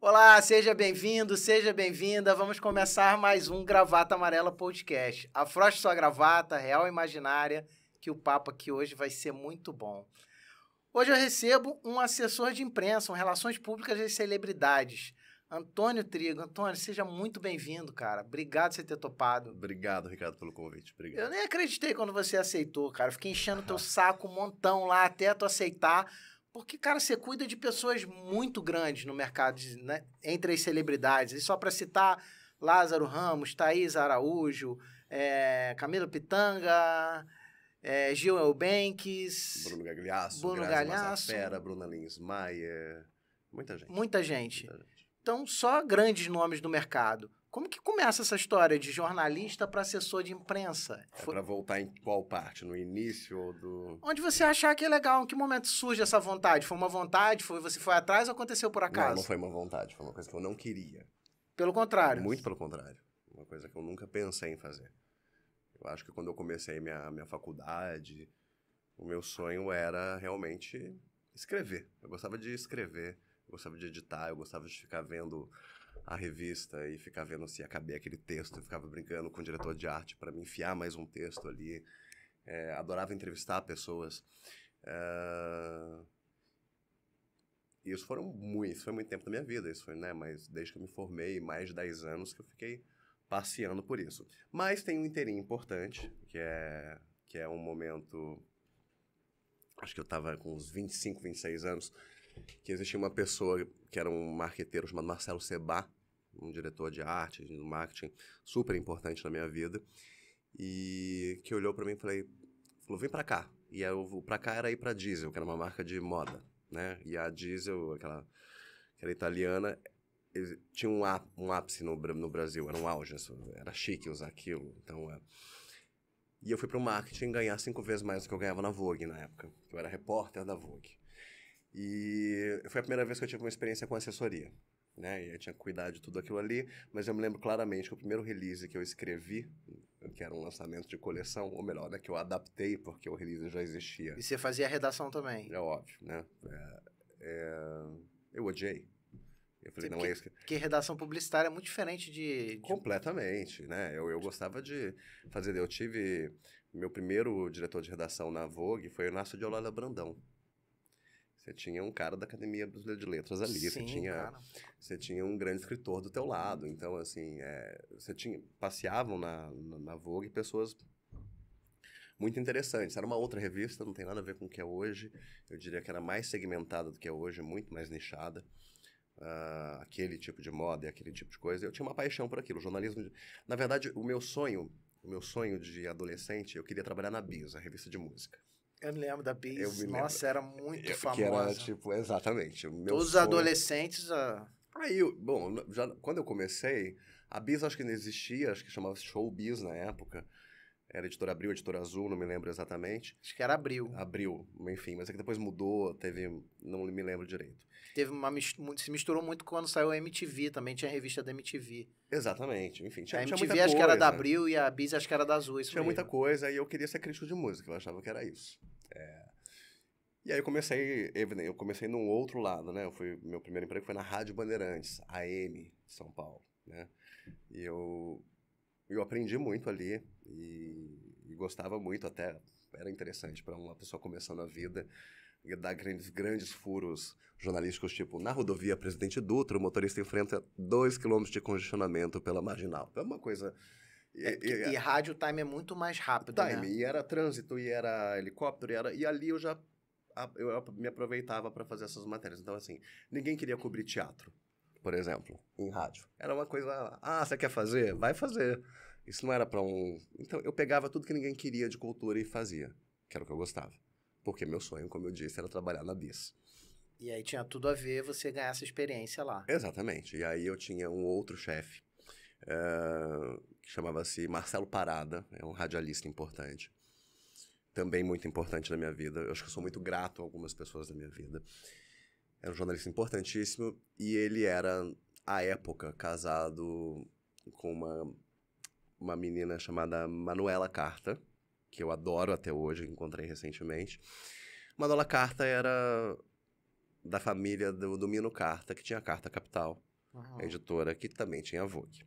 Olá, seja bem-vindo, seja bem-vinda. Vamos começar mais um Gravata Amarela Podcast. Afroche sua gravata, real ou imaginária, que o papo aqui hoje vai ser muito bom. Hoje eu recebo um assessor de imprensa, Relações Públicas das Celebridades, Antônio Trigo. Antônio, seja muito bem-vindo, cara. Obrigado por você ter topado. Obrigado, Ricardo, pelo convite. Obrigado. Eu nem acreditei quando você aceitou, cara. Fiquei enchendo teu saco um montão lá até tu aceitar. Porque, cara, você cuida de pessoas muito grandes no mercado, né? Entre as celebridades. E só para citar, Lázaro Ramos, Thaís Araújo, Camila Pitanga, Gil Eubanks... Bruno Gagliasso, Bruno Grazi Galhaço. Massafera, Bruna Lins Maia, muita gente. Muita gente. Muita gente. Então, só grandes nomes do mercado. Como que começa essa história de jornalista para assessor de imprensa? Para voltar em qual parte? No início ou do... Onde você achar que é legal? Em que momento surge essa vontade? Foi uma vontade? Você foi atrás ou aconteceu por acaso? Não foi uma vontade, foi uma coisa que eu não queria. Pelo contrário. Muito pelo contrário. Uma coisa que eu nunca pensei em fazer. Eu acho que quando eu comecei minha faculdade, o meu sonho era realmente escrever. Eu gostava de escrever, eu gostava de editar, eu gostava de ficar vendo a revista e ficar vendo se ia caber aquele texto. Eu ficava brincando com o diretor de arte para me enfiar mais um texto ali. Adorava entrevistar pessoas. Isso foi muito tempo da minha vida. Isso foi, né? Mas desde que eu me formei, mais de 10 anos que eu fiquei passeando por isso. Mas tem um inteirinho importante, que é um momento... Acho que eu estava com uns 25, 26 anos, que existia uma pessoa que era um marqueteiro chamado Marcelo Sebá, um diretor de arte, de marketing, super importante na minha vida, e que olhou para mim e falou, vem para cá. E o pra cá era ir para Diesel, que era uma marca de moda, né? E a Diesel, aquela italiana, tinha um ápice no Brasil, era um auge, era chique usar aquilo, então... E eu fui para o marketing ganhar 5 vezes mais do que eu ganhava na Vogue na época. Eu era repórter da Vogue. E foi a primeira vez que eu tive uma experiência com assessoria, né? E eu tinha que cuidar de tudo aquilo ali, mas eu me lembro claramente que o primeiro release que eu escrevi, que era um lançamento de coleção, ou melhor, né, que eu adaptei porque o release já existia. E você fazia a redação também? É óbvio, né? Eu odiei. Eu falei, não é isso que... Porque redação publicitária é muito diferente de... Completamente, né? Eu gostava de fazer... Eu tive... Meu primeiro diretor de redação na Vogue foi o Inácio de Olalla Brandão. Você tinha um cara da Academia Brasileira de Letras ali. Sim, você tinha um grande escritor do teu lado. Então, assim, passeavam na Vogue pessoas muito interessantes. Era uma outra revista, não tem nada a ver com o que é hoje. Eu diria que era mais segmentada do que é hoje, muito mais nichada. Aquele tipo de moda e aquele tipo de coisa. Eu tinha uma paixão por aquilo. O jornalismo... Na verdade, o meu sonho de adolescente, eu queria trabalhar na Bis, a revista de música. Eu me lembro da Bis. Nossa, era muito famosa. Que era, tipo, exatamente. Todos os adolescentes... Aí, quando eu comecei, a Bis acho que não existia, acho que chamava Showbiz na época. Era Editora Abril, Editora Azul, não me lembro exatamente. Acho que era Abril. Abril, enfim, mas é que depois mudou, não me lembro direito. Se misturou muito quando saiu a MTV, também tinha a revista da MTV. Exatamente, enfim, tinha muita coisa. A MTV acho que era da Abril e a Bis acho que era da Azul, isso tinha mesmo. Muita coisa e eu queria ser crítico de música, eu achava que era isso. E aí eu comecei num outro lado, né? Meu primeiro emprego foi na Rádio Bandeirantes, AM, de São Paulo, né? E eu aprendi muito ali e gostava muito até, era interessante para uma pessoa começando a vida, dar grandes furos jornalísticos, tipo, na rodovia Presidente Dutra, o motorista enfrenta 2 km de congestionamento pela marginal. É uma coisa... E rádio time é muito mais rápido, né? E era trânsito, e era helicóptero, e ali eu me aproveitava para fazer essas matérias. Então, assim, ninguém queria cobrir teatro, por exemplo, em rádio. Era uma coisa, você quer fazer? Vai fazer. Isso não era para Então, eu pegava tudo que ninguém queria de cultura e fazia, que era o que eu gostava. Porque meu sonho, como eu disse, era trabalhar na Bis. E aí tinha tudo a ver você ganhar essa experiência lá. Exatamente. E aí eu tinha um outro chefe, que chamava-se Marcelo Parada, é um radialista importante. Também muito importante na minha vida. Eu acho que eu sou muito grato a algumas pessoas da minha vida. Era um jornalista importantíssimo e ele era, à época, casado com uma menina chamada Manuela Carta, que eu adoro até hoje, encontrei recentemente. Manuela Carta era da família do Mino Carta, que tinha a Carta Capital. a editora que também tinha a Vogue.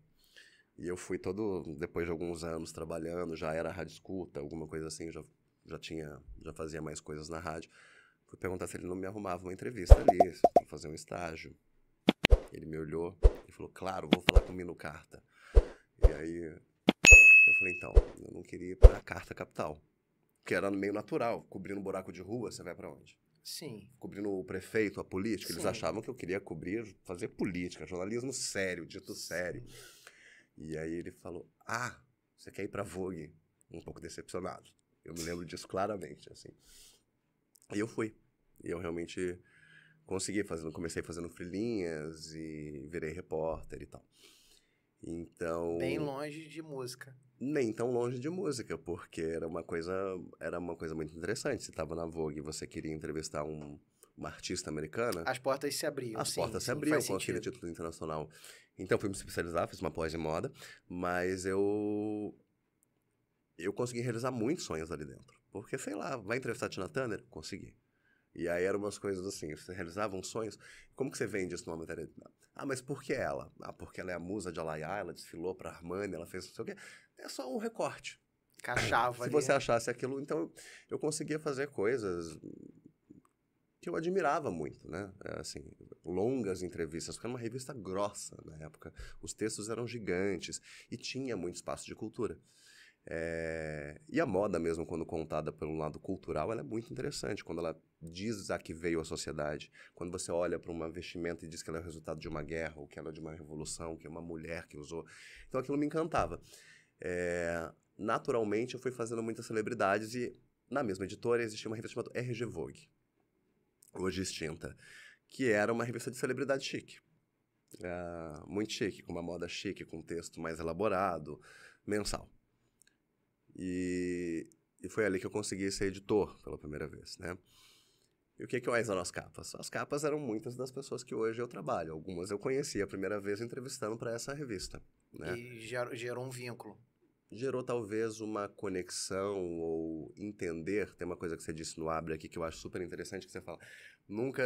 E eu fui depois de alguns anos trabalhando, já era rádio escuta, alguma coisa assim, já fazia mais coisas na rádio. Fui perguntar se ele não me arrumava uma entrevista ali, para fazer um estágio. Ele me olhou e falou, claro, vou falar com o Mino Carta. E aí eu falei, então, eu não queria ir para a Carta Capital, que era meio natural, cobrindo um buraco de rua, você vai para onde? Sim. Cobrindo o prefeito, a política, eles Sim. achavam que eu queria fazer política, jornalismo sério, dito sério. E aí ele falou, você quer ir pra Vogue? Um pouco decepcionado. Eu me lembro disso claramente, assim. E eu fui. E eu realmente comecei fazendo freelinhas e virei repórter e tal. Então... Bem longe de música. Nem tão longe de música, porque era uma coisa muito interessante. Você estava na Vogue e você queria entrevistar uma artista americana... As portas se abriam, As portas se abriam com aquele título internacional. Então, fui me especializar, fiz uma pós em moda, mas eu consegui realizar muitos sonhos ali dentro. Porque, sei lá, vai entrevistar a Tina Turner? Consegui. E aí eram umas coisas assim, você realizava uns sonhos. Como que você vende isso numa matéria? Mas por que ela? Porque ela é a musa de Alaya, ela desfilou pra Armani, ela fez não sei o quê. É só um recorte. Encaixava ali. Se você achasse aquilo, então eu conseguia fazer coisas que eu admirava muito, né? Assim, longas entrevistas, porque era uma revista grossa na época. Os textos eram gigantes e tinha muito espaço de cultura. E a moda mesmo, quando contada pelo lado cultural, ela é muito interessante, quando ela diz a que veio a sociedade. Quando você olha para uma vestimenta e diz que ela é o resultado de uma guerra, ou que ela é de uma revolução, que é uma mulher que usou. Então aquilo me encantava. Naturalmente, eu fui fazendo muitas celebridades e na mesma editora existia uma revista chamada RG Vogue, hoje extinta, que era uma revista de celebridade chique. Muito chique, com uma moda chique, com um texto mais elaborado, mensal. E foi ali que eu consegui ser editor pela primeira vez, né? E o que mais eram as capas? As capas eram muitas das pessoas que hoje eu trabalho. Algumas eu conheci a primeira vez entrevistando para essa revista, né? E gerou um vínculo. Gerou talvez uma conexão ou entender. Tem uma coisa que você disse no Abre aqui que eu acho super interessante, que você fala, nunca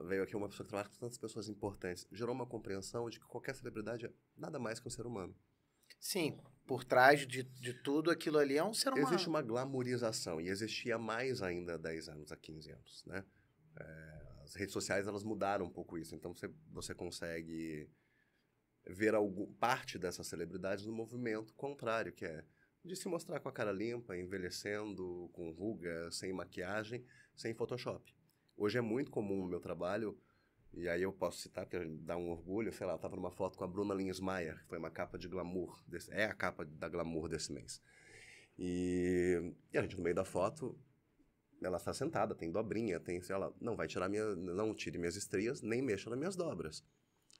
veio aqui uma pessoa que trabalha com tantas pessoas importantes. Gerou uma compreensão de que qualquer celebridade é nada mais que um ser humano. Sim, por trás de tudo aquilo ali é um ser humano. Existe uma glamourização, e existia mais ainda há 10 anos, há 15 anos, né? As redes sociais, elas mudaram um pouco isso, então você consegue ver parte dessas celebridades no movimento contrário, que é de se mostrar com a cara limpa, envelhecendo, com ruga, sem maquiagem, sem Photoshop. Hoje é muito comum no meu trabalho, e aí eu posso citar, porque dá um orgulho, sei lá, eu estava numa foto com a Bruna Linsmeyer, que foi uma capa de glamour, é a capa da glamour desse mês. E a gente, no meio da foto, ela está sentada, tem dobrinha, ela não vai tirar não tire minhas estrias, nem mexa nas minhas dobras.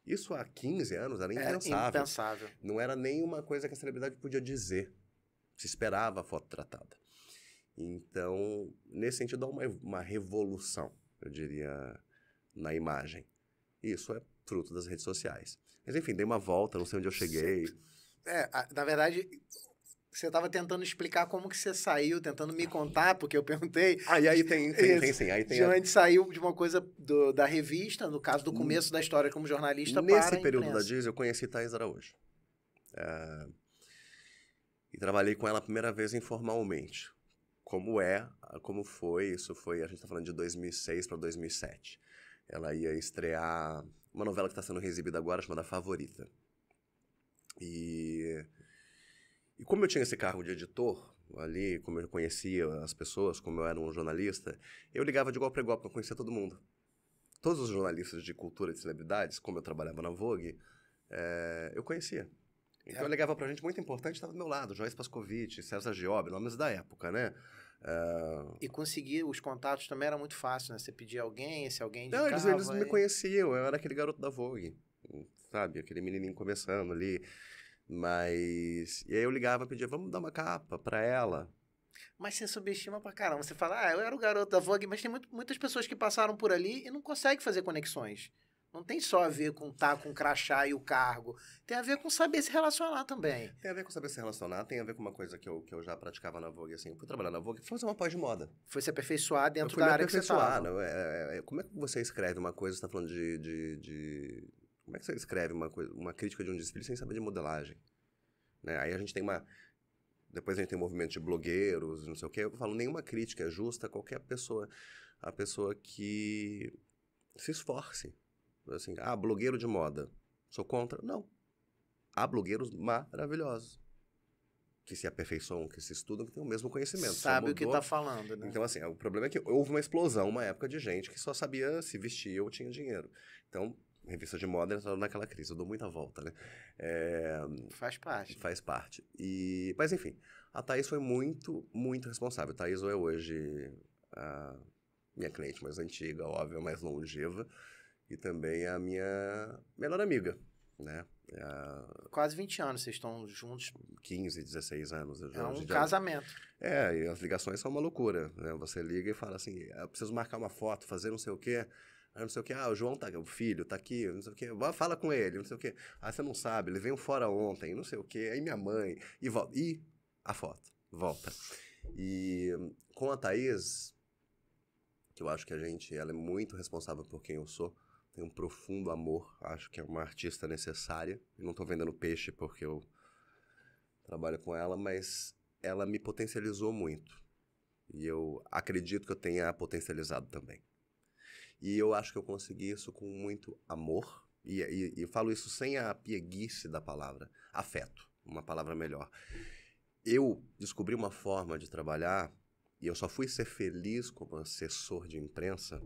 Isso há 15 anos era impensável. Impensável. Não era nem uma coisa que a celebridade podia dizer. Se esperava a foto tratada. Então, nesse sentido, há uma revolução, eu diria, na imagem. Isso é fruto das redes sociais. Mas, enfim, dei uma volta, não sei onde eu cheguei. Na verdade, você estava tentando explicar como que você saiu, tentando me contar, porque eu perguntei. E aí tem sim. Aí tem onde saiu de uma coisa da revista, no caso do começo da história como jornalista, nesse período da Diz, eu conheci Thaís Araújo. E trabalhei com ela a primeira vez informalmente. Como foi, isso foi, a gente está falando de 2006 para 2007. Ela ia estrear uma novela que está sendo exibida agora, chamada Favorita. E como eu tinha esse cargo de editor ali, como eu conhecia as pessoas, como eu era um jornalista, eu ligava de igual para igual, porque eu conhecia todo mundo. Todos os jornalistas de cultura e de celebridades, como eu trabalhava na Vogue, eu conhecia. Então eu ligava pra gente muito importante, estava do meu lado, Joyce Pascovitch, César Giob, nomes da época, né? E conseguir os contatos também era muito fácil, né? Você pedia alguém, esse alguém indicava... Não, eles me conheciam, eu era aquele garoto da Vogue, sabe? Aquele menininho começando ali. Mas... E aí eu ligava e pedia, vamos dar uma capa pra ela. Mas você subestima pra caramba. Você fala, eu era o garoto da Vogue, mas tem muitas pessoas que passaram por ali e não conseguem fazer conexões. Não tem só a ver com estar com o crachá e o cargo. Tem a ver com saber se relacionar também. Tem a ver com saber se relacionar, tem a ver com uma coisa que eu já praticava na Vogue, assim. Eu fui trabalhar na Vogue, fui fazer uma pós de moda. Foi se aperfeiçoar dentro da área que você estava. Como é que você escreve uma coisa, você está falando de Como é que você escreve uma crítica de um desfile sem saber de modelagem? Né? Aí a gente tem depois a gente tem um movimento de blogueiros, não sei o quê. Eu falo, nenhuma crítica é justa a qualquer pessoa. A pessoa que se esforce. Assim, blogueiro de moda. Sou contra? Não. Há blogueiros maravilhosos. Que se aperfeiçoam, que se estudam, que têm o mesmo conhecimento. Sabe o que tá falando, né? Então, assim, o problema é que houve uma explosão, uma época de gente que só sabia se vestir ou tinha dinheiro. Então, revista de moda entrou naquela crise. Eu dou muita volta, né? Faz parte. Faz parte. Mas, enfim, a Thaís foi muito, muito responsável. A Thaís é hoje a minha cliente mais antiga, óbvio, mais longeva, e também a minha melhor amiga, né? Quase 20 anos vocês estão juntos. 15, 16 anos. É um casamento. E as ligações são uma loucura, né? Você liga e fala assim, eu preciso marcar uma foto, fazer não sei o quê. Não sei o quê, o João tá aqui, o filho tá aqui, não sei o quê, fala com ele, não sei o quê. Você não sabe, ele veio fora ontem, não sei o quê, aí minha mãe, e volta. E a foto, volta. E com a Thaís, que eu acho que ela é muito responsável por quem eu sou, tem um profundo amor, acho que é uma artista necessária. Eu não tô vendendo peixe porque eu trabalho com ela, mas ela me potencializou muito. E eu acredito que eu tenha potencializado também. E eu acho que eu consegui isso com muito amor. E eu falo isso sem a pieguice da palavra. Afeto, uma palavra melhor. Eu descobri uma forma de trabalhar, e eu só fui ser feliz como assessor de imprensa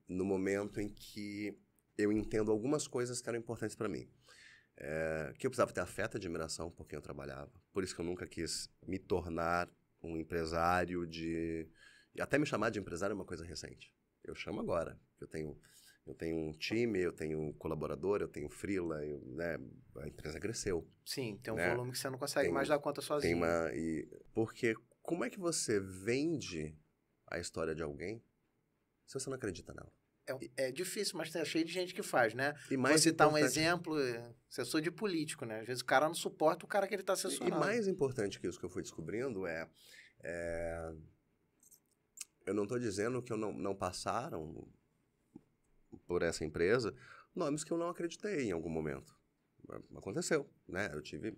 no momento em que eu entendo algumas coisas que eram importantes para mim. Que eu precisava ter afeto e admiração por quem eu trabalhava. Por isso que eu nunca quis me tornar um empresário e até me chamar de empresário é uma coisa recente. Eu chamo agora. Eu tenho um time, eu tenho um colaborador, eu tenho freela, né? A empresa cresceu. Sim, tem um né? volume que você não consegue mais dar conta sozinho. Porque como é que você vende a história de alguém se você não acredita nela? É difícil, mas tá cheio de gente que faz, né? E mais Vou citar um exemplo, assessor de político, né? Às vezes o cara não suporta o cara que ele tá assessorando. E mais importante que isso que eu fui descobrindo eu não estou dizendo que eu não passaram por essa empresa nomes que eu não acreditei em algum momento. Aconteceu, né? Eu tive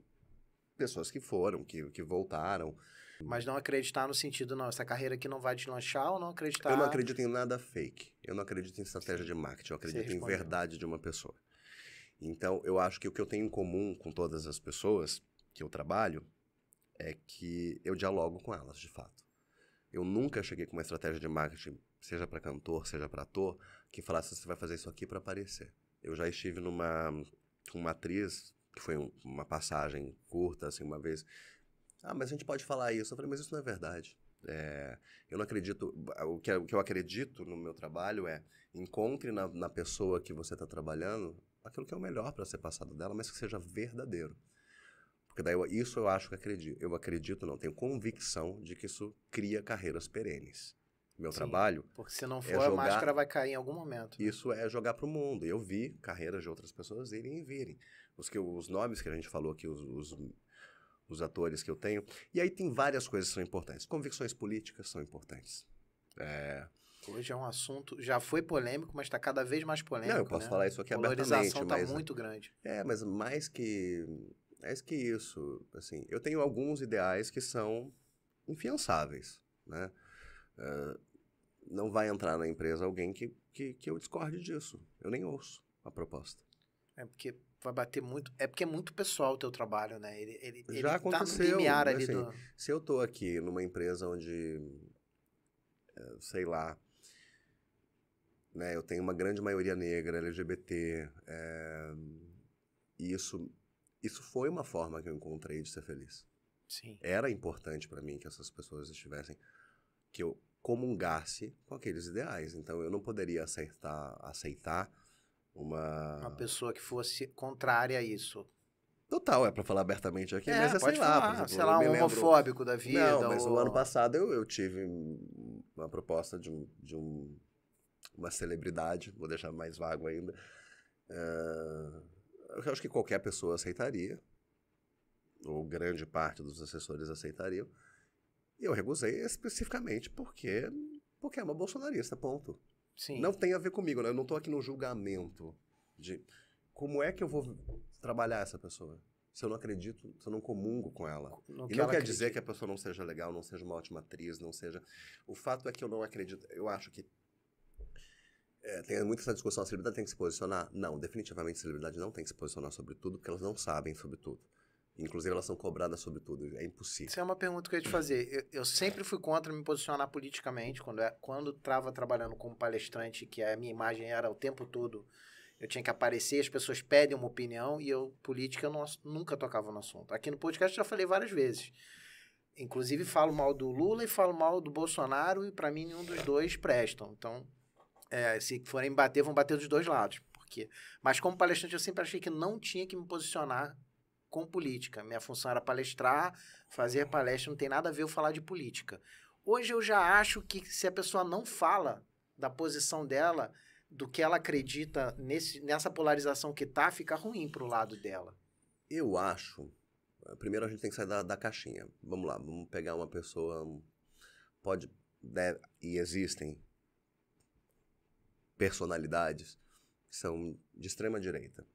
pessoas que foram, que voltaram. Mas não acreditar no sentido, não, essa carreira aqui não vai deslanchar ou não acreditar... Eu não acredito em nada fake. Eu não acredito em estratégia de marketing. Eu acredito em verdade de uma pessoa. Então, eu acho que o que eu tenho em comum com todas as pessoas que eu trabalho é que eu dialogo com elas, de fato. Eu nunca cheguei com uma estratégia de marketing, seja para cantor, seja para ator, que falasse, você vai fazer isso aqui para aparecer. Eu já estive com uma atriz, que foi uma passagem curta, assim, uma vez... mas a gente pode falar isso. Eu falei, mas isso não é verdade. Eu não acredito... O que eu acredito no meu trabalho encontre na pessoa que você está trabalhando aquilo que é o melhor para ser passado dela, mas que seja verdadeiro. Porque daí isso eu acho que acredito. Eu acredito, não, tenho convicção de que isso cria carreiras perenes. Meu trabalho... Porque se não for, a máscara vai cair em algum momento. Né? Isso é jogar para o mundo. Eu vi carreiras de outras pessoas irem e virem. Os nomes que a gente falou aqui, os atores que eu tenho. E aí tem várias coisas que são importantes. Convicções políticas são importantes. Hoje é um assunto, já foi polêmico, mas está cada vez mais polêmico. Não, eu posso falar isso aqui abertamente. A polarização está muito grande. Mas mais que isso, assim, eu tenho alguns ideais que são infiançáveis, né? Não vai entrar na empresa alguém que eu discorde disso. Eu nem ouço a proposta. Porque vai bater muito... É porque é muito pessoal o teu trabalho, né? Ele já aconteceu. Tá no limiar ali assim, se eu tô aqui numa empresa onde, sei lá, né, eu tenho uma grande maioria negra, LGBT, e isso foi uma forma que eu encontrei de ser feliz. Sim. Era importante para mim que essas pessoas estivessem... Que eu comungasse com aqueles ideais. Então, eu não poderia aceitar uma pessoa que fosse contrária a isso. Total, para falar abertamente aqui, mas pode sei lá, falar, por exemplo, sei lá, um homofóbico da vida. Não, mas o ano passado eu tive uma proposta de uma celebridade, vou deixar mais vago ainda, eu acho que qualquer pessoa aceitaria, ou grande parte dos assessores aceitariam, e eu recusei especificamente porque é uma bolsonarista, ponto. Sim. Não tem a ver comigo, né? Eu não estou aqui no julgamento. De como é que eu vou trabalhar essa pessoa? Se eu não acredito, se eu não comungo com ela. E não quer dizer que a pessoa não seja legal, não seja uma ótima atriz, não seja... O fato é que eu não acredito... Eu acho que tem muita essa discussão, a celebridade tem que se posicionar? Não, definitivamente a celebridade não tem que se posicionar sobre tudo, porque elas não sabem sobre tudo. Inclusive, elas são cobradas sobre tudo. É impossível. Isso é uma pergunta que eu ia te fazer. Eu sempre fui contra me posicionar politicamente. Quando estava trabalhando como palestrante, que a minha imagem era o tempo todo, eu tinha que aparecer, as pessoas pedem uma opinião, e política, eu nunca tocava no assunto. Aqui no podcast eu já falei várias vezes. Inclusive, falo mal do Lula e falo mal do Bolsonaro, e para mim nenhum dos dois prestam. Então, se forem bater, vão bater dos dois lados. Mas como palestrante, eu sempre achei que não tinha que me posicionar com política. Minha função era palestrar, fazer palestra, não tem nada a ver eu falar de política. Hoje eu já acho que se a pessoa não fala da posição dela, do que ela acredita nessa polarização que tá, fica ruim pro lado dela. Eu acho... Primeiro a gente tem que sair da caixinha. Vamos lá, vamos pegar uma pessoa... E existem personalidades que são de extrema direita.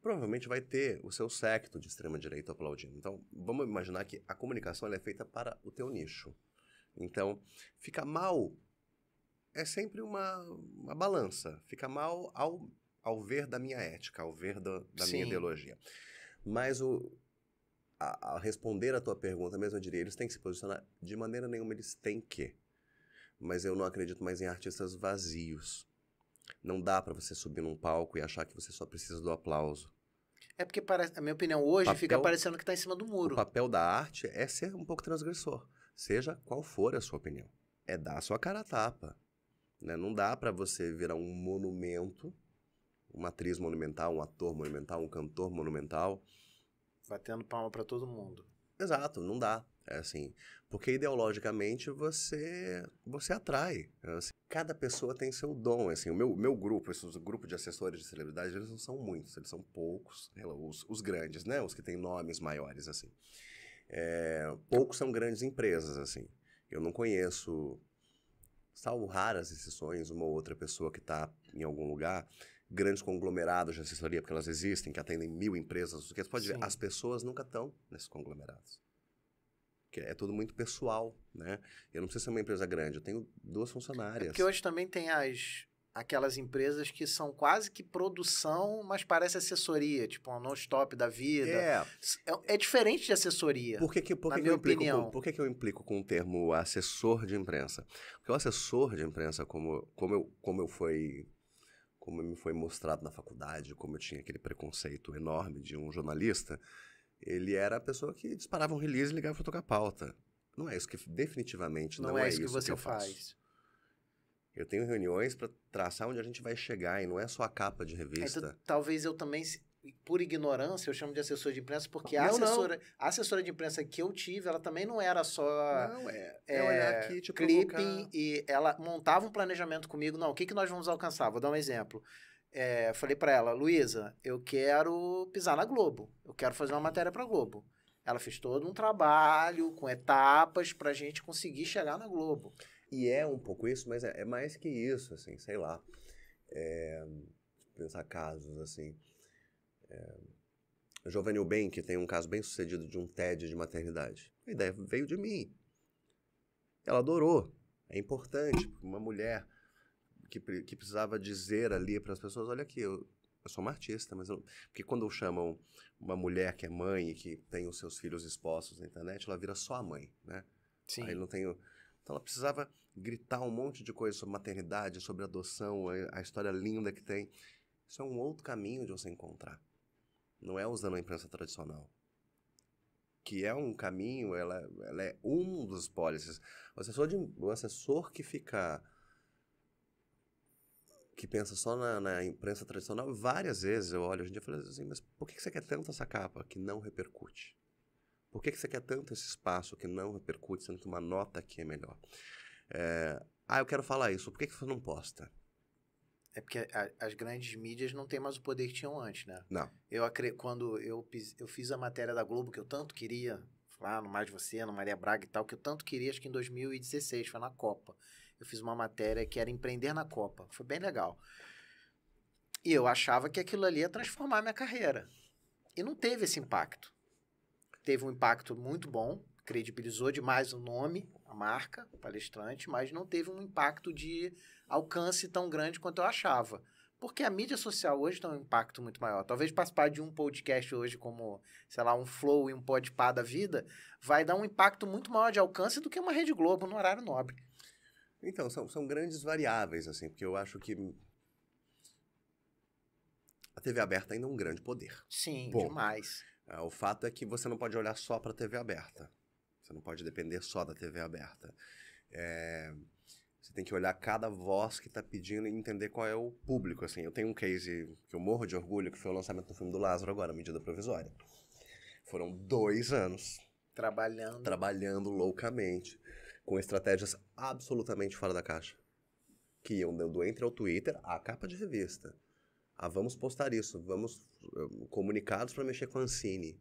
Provavelmente vai ter o seu séquito de extrema-direita aplaudindo. Então, vamos imaginar que a comunicação ela é feita para o teu nicho. Então, fica mal é sempre uma balança. Fica mal ao ver da minha ética, ao ver da minha ideologia. Mas a responder a tua pergunta mesmo, eu diria, eles têm que se posicionar de maneira nenhuma, eles têm que. Mas eu não acredito mais em artistas vazios. Não dá para você subir num palco e achar que você só precisa do aplauso. É porque, a minha opinião, hoje fica parecendo que tá em cima do muro. O papel da arte é ser um pouco transgressor. Seja qual for a sua opinião. É dar a sua cara a tapa. Né? Não dá para você virar um monumento, uma atriz monumental, um ator monumental, um cantor monumental. Batendo palma para todo mundo. Exato, não dá. É assim, porque ideologicamente você atrai. Assim, cada pessoa tem seu dom. Assim, o meu grupo, esse grupo de assessores de celebridades, eles não são muitos, eles são poucos. Os grandes, né? Os que têm nomes maiores, assim. Poucos são grandes empresas, assim. Eu não conheço, salvo raras exceções, uma ou outra pessoa que está em algum lugar, grandes conglomerados de assessoria, porque elas existem, que atendem 1000 empresas. Você pode ver, as pessoas nunca estão nesses conglomerados. É tudo muito pessoal, né? Eu não preciso ser uma empresa grande, eu tenho 2 funcionárias. Porque hoje também tem aquelas empresas que são quase que produção, mas parece assessoria, tipo uma non-stop da vida. É diferente de assessoria, na minha opinião. Por que eu implico com o termo assessor de imprensa? Porque o assessor de imprensa, como me foi mostrado na faculdade, como eu tinha aquele preconceito enorme de um jornalista, ele era a pessoa que disparava um release e ligava para tocar pauta. Não é isso que definitivamente não é isso que você faz. Eu tenho reuniões para traçar onde a gente vai chegar e não é só a capa de revista. Então, talvez eu também, por ignorância, eu chamo de assessor de imprensa porque a assessora de imprensa que eu tive, ela também não era só olhar aqui, te clipe provocar. E ela montava um planejamento comigo. Não, o que nós vamos alcançar? Vou dar um exemplo. Falei para ela, Luísa, eu quero pisar na Globo. Eu quero fazer uma matéria para Globo. Ela fez todo um trabalho com etapas para a gente conseguir chegar na Globo. E é um pouco isso, mas é mais que isso, assim, sei lá. Pensar casos, assim. Giovanni Bank tem um caso bem sucedido de um TED de maternidade. A ideia veio de mim. Ela adorou. É importante, uma mulher que precisava dizer ali para as pessoas, olha aqui, eu sou uma artista, mas porque quando chamam uma mulher que é mãe e que tem os seus filhos expostos na internet, ela vira só a mãe, né? Sim. Aí não tem... Então ela precisava gritar um monte de coisa sobre maternidade, sobre adoção, a história linda que tem. Isso é um outro caminho de você encontrar. Não é usando a imprensa tradicional. Que é um caminho, ela é um dos policies. O assessor que pensa só na imprensa tradicional, várias vezes eu olho hoje em dia e falo assim, mas por que você quer tanto essa capa que não repercute? Por que você quer tanto esse espaço que não repercute, sendo que uma nota aqui é melhor? Eu quero falar isso, por que você não posta? É porque as grandes mídias não têm mais o poder que tinham antes, né? Não. Quando eu fiz a matéria da Globo, que eu tanto queria, lá no Mais Você, no Maria Braga e tal, que eu tanto queria, acho que em 2016, foi na Copa. Eu fiz uma matéria que era Empreender na Copa. Foi bem legal. E eu achava que aquilo ali ia transformar a minha carreira. E não teve esse impacto. Teve um impacto muito bom, credibilizou demais o nome, a marca, o palestrante, mas não teve um impacto de alcance tão grande quanto eu achava. Porque a mídia social hoje tem um impacto muito maior. Talvez participar de um podcast hoje como, sei lá, um Flow e um Podpah da vida, vai dar um impacto muito maior de alcance do que uma Rede Globo no horário nobre. Então, são grandes variáveis, assim, porque eu acho que a TV aberta ainda é um grande poder. Sim, Ponto. demais. O fato é que você não pode olhar só para a TV aberta. Você não pode depender só da TV aberta. Você tem que olhar cada voz que está pedindo e entender qual é o público. Assim, eu tenho um case que eu morro de orgulho, que foi o lançamento do filme do Lázaro agora, Medida Provisória. Foram 2 anos trabalhando loucamente, com estratégias absolutamente fora da caixa. Que iam do Entre ao Twitter à capa de revista. Vamos postar isso, vamos comunicados para mexer com a Ancine.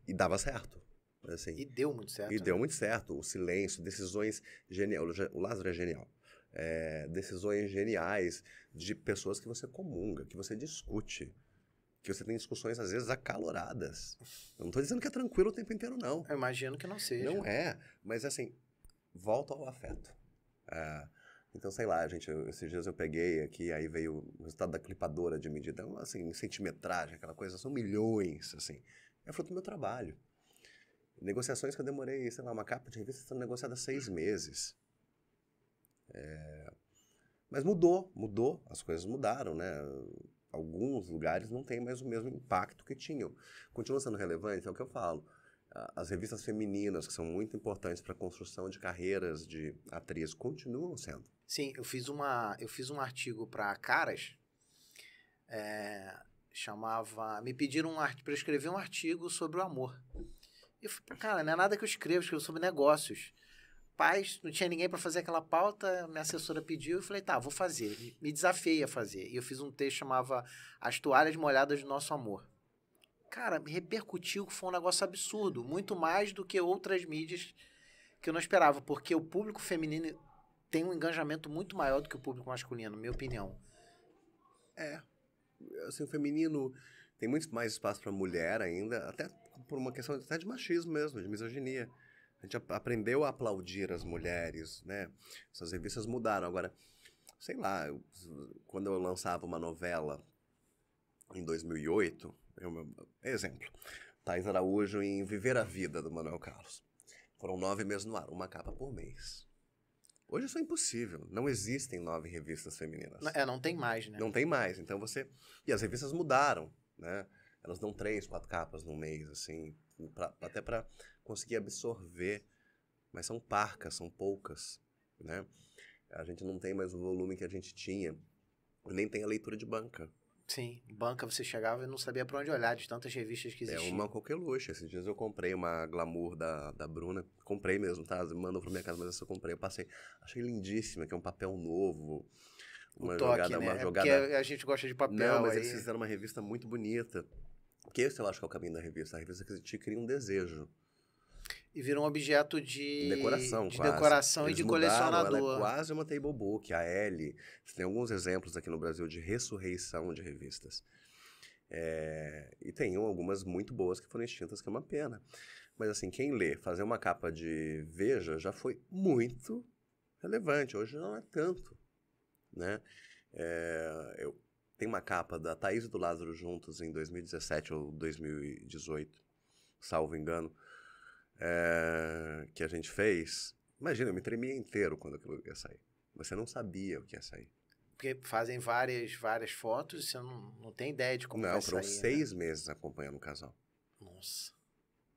E dava certo. Assim, e deu muito certo. E deu muito certo. O silêncio, decisões geniais. O Lázaro é genial. Decisões geniais de pessoas que você comunga, que você discute. Que você tem discussões, às vezes, acaloradas. Eu não estou dizendo que é tranquilo o tempo inteiro, não. Eu imagino que não seja. Não é, mas assim, volta ao afeto. Então, sei lá, esses dias eu peguei aqui, aí veio o resultado da clipadora de medida, assim, centimetragem, aquela coisa, são milhões, assim. É fruto do meu trabalho. Negociações que eu demorei, sei lá, uma capa de revista sendo negociada 6 meses. Mas mudou, as coisas mudaram, né? Alguns lugares não têm mais o mesmo impacto que tinham. Continua sendo relevante, é o que eu falo. As revistas femininas, que são muito importantes para a construção de carreiras de atriz, continuam sendo. Sim, eu fiz um artigo para Caras, me pediram para eu escrever um artigo sobre o amor. Eu falei, cara, não é nada que eu escrevo sobre negócios. Paz, não tinha ninguém para fazer aquela pauta, minha assessora pediu, eu falei, tá, vou fazer. Me desafiei a fazer. E eu fiz um texto que chamava As Toalhas Molhadas do Nosso Amor. Cara, me repercutiu, que foi um negócio absurdo. Muito mais do que outras mídias que eu não esperava. Porque o público feminino tem um engajamento muito maior do que o público masculino, na minha opinião. Assim, o feminino tem muito mais espaço para mulher ainda, até por uma questão até de machismo mesmo, de misoginia. A gente aprendeu a aplaudir as mulheres, né? Essas revistas mudaram. Agora, sei lá, quando eu lançava uma novela em 2008, exemplo, Thaís Araújo em Viver a Vida, do Manuel Carlos. Foram 9 meses no ar, uma capa por mês. Hoje isso é impossível. Não existem 9 revistas femininas. Não tem mais, né? Não tem mais. Então E as revistas mudaram, né? Elas dão 3, 4 capas no mês, assim, até para conseguir absorver. Mas são parcas, são poucas, né? A gente não tem mais o volume que a gente tinha. Nem tem a leitura de banca. Sim, banca você chegava e não sabia para onde olhar de tantas revistas que existiam. É uma coqueluche. Esses dias eu comprei uma Glamour da Bruna. Comprei mesmo, tá? Mandou pra minha casa, mas essa eu comprei. Eu passei. Achei lindíssima, que é um papel novo. Uma jogada, né? Porque a gente gosta de papel. Não, mas eles fizeram uma revista muito bonita. Porque esse eu acho que é o caminho da revista. A revista que te cria um desejo. E vira um objeto de decoração, decoração e de colecionador. Ela é quase uma table book, a Elle. Você tem alguns exemplos aqui no Brasil de ressurreição de revistas. E tem algumas muito boas que foram extintas, que é uma pena. Mas assim, quem lê, fazer uma capa de Veja já foi muito relevante. Hoje não é tanto, né? Eu tenho uma capa da Thaís e do Lázaro juntos em 2017 ou 2018, salvo engano. Que a gente fez. Imagina, eu me tremia inteiro quando aquilo ia sair. Você não sabia o que ia sair. Porque fazem várias fotos e você não tem ideia de como vai sair. Não, foram 6 meses acompanhando o casal. Nossa.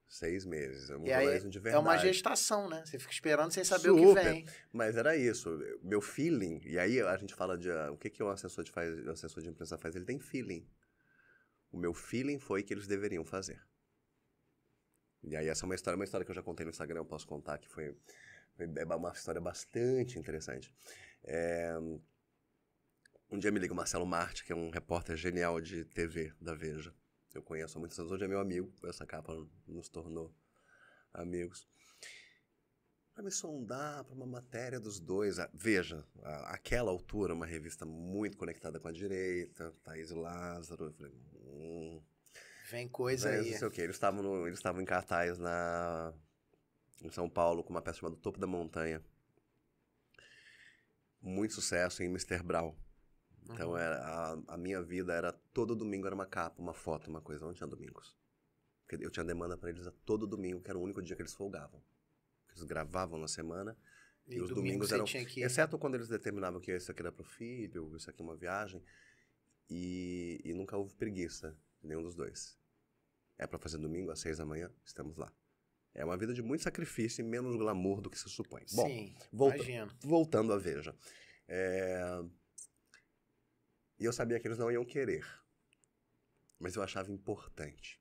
6 meses. E aí, de verdade. É uma gestação, né? Você fica esperando sem saber o que vem. Mas era isso. Meu feeling, e aí a gente fala de o que um assessor de imprensa faz? Ele tem feeling. O meu feeling foi que eles deveriam fazer. E aí essa é uma história que eu já contei no Instagram, eu posso contar, que foi uma história bastante interessante. Um dia me liga o Marcelo Marti, que é um repórter genial de TV da Veja. Eu conheço há muitos anos, hoje é meu amigo, essa capa nos tornou amigos. para me sondar para uma matéria dos dois. Veja, àquela altura, uma revista muito conectada com a direita, Thaís Lázaro. Eu falei, vem coisa mas aí. não sei o quê. Eles estavam em cartaz em São Paulo com uma peça chamada Topo da Montanha. Muito sucesso em Mr. Brown. Então, a minha vida era, todo domingo era uma capa, uma foto, uma coisa. Não tinha domingos. Porque eu tinha demanda para eles a todo domingo, que era o único dia que eles folgavam. Eles gravavam na semana. E os domingos eram... Exceto quando eles determinavam que isso aqui era pro filho, isso aqui é uma viagem. E nunca houve preguiça, nenhum dos dois. É para fazer domingo às 6 da manhã, estamos lá. É uma vida de muito sacrifício e menos glamour do que se supõe. Sim, bom, imagino. Voltando à Veja. E eu sabia que eles não iam querer. Mas eu achava importante.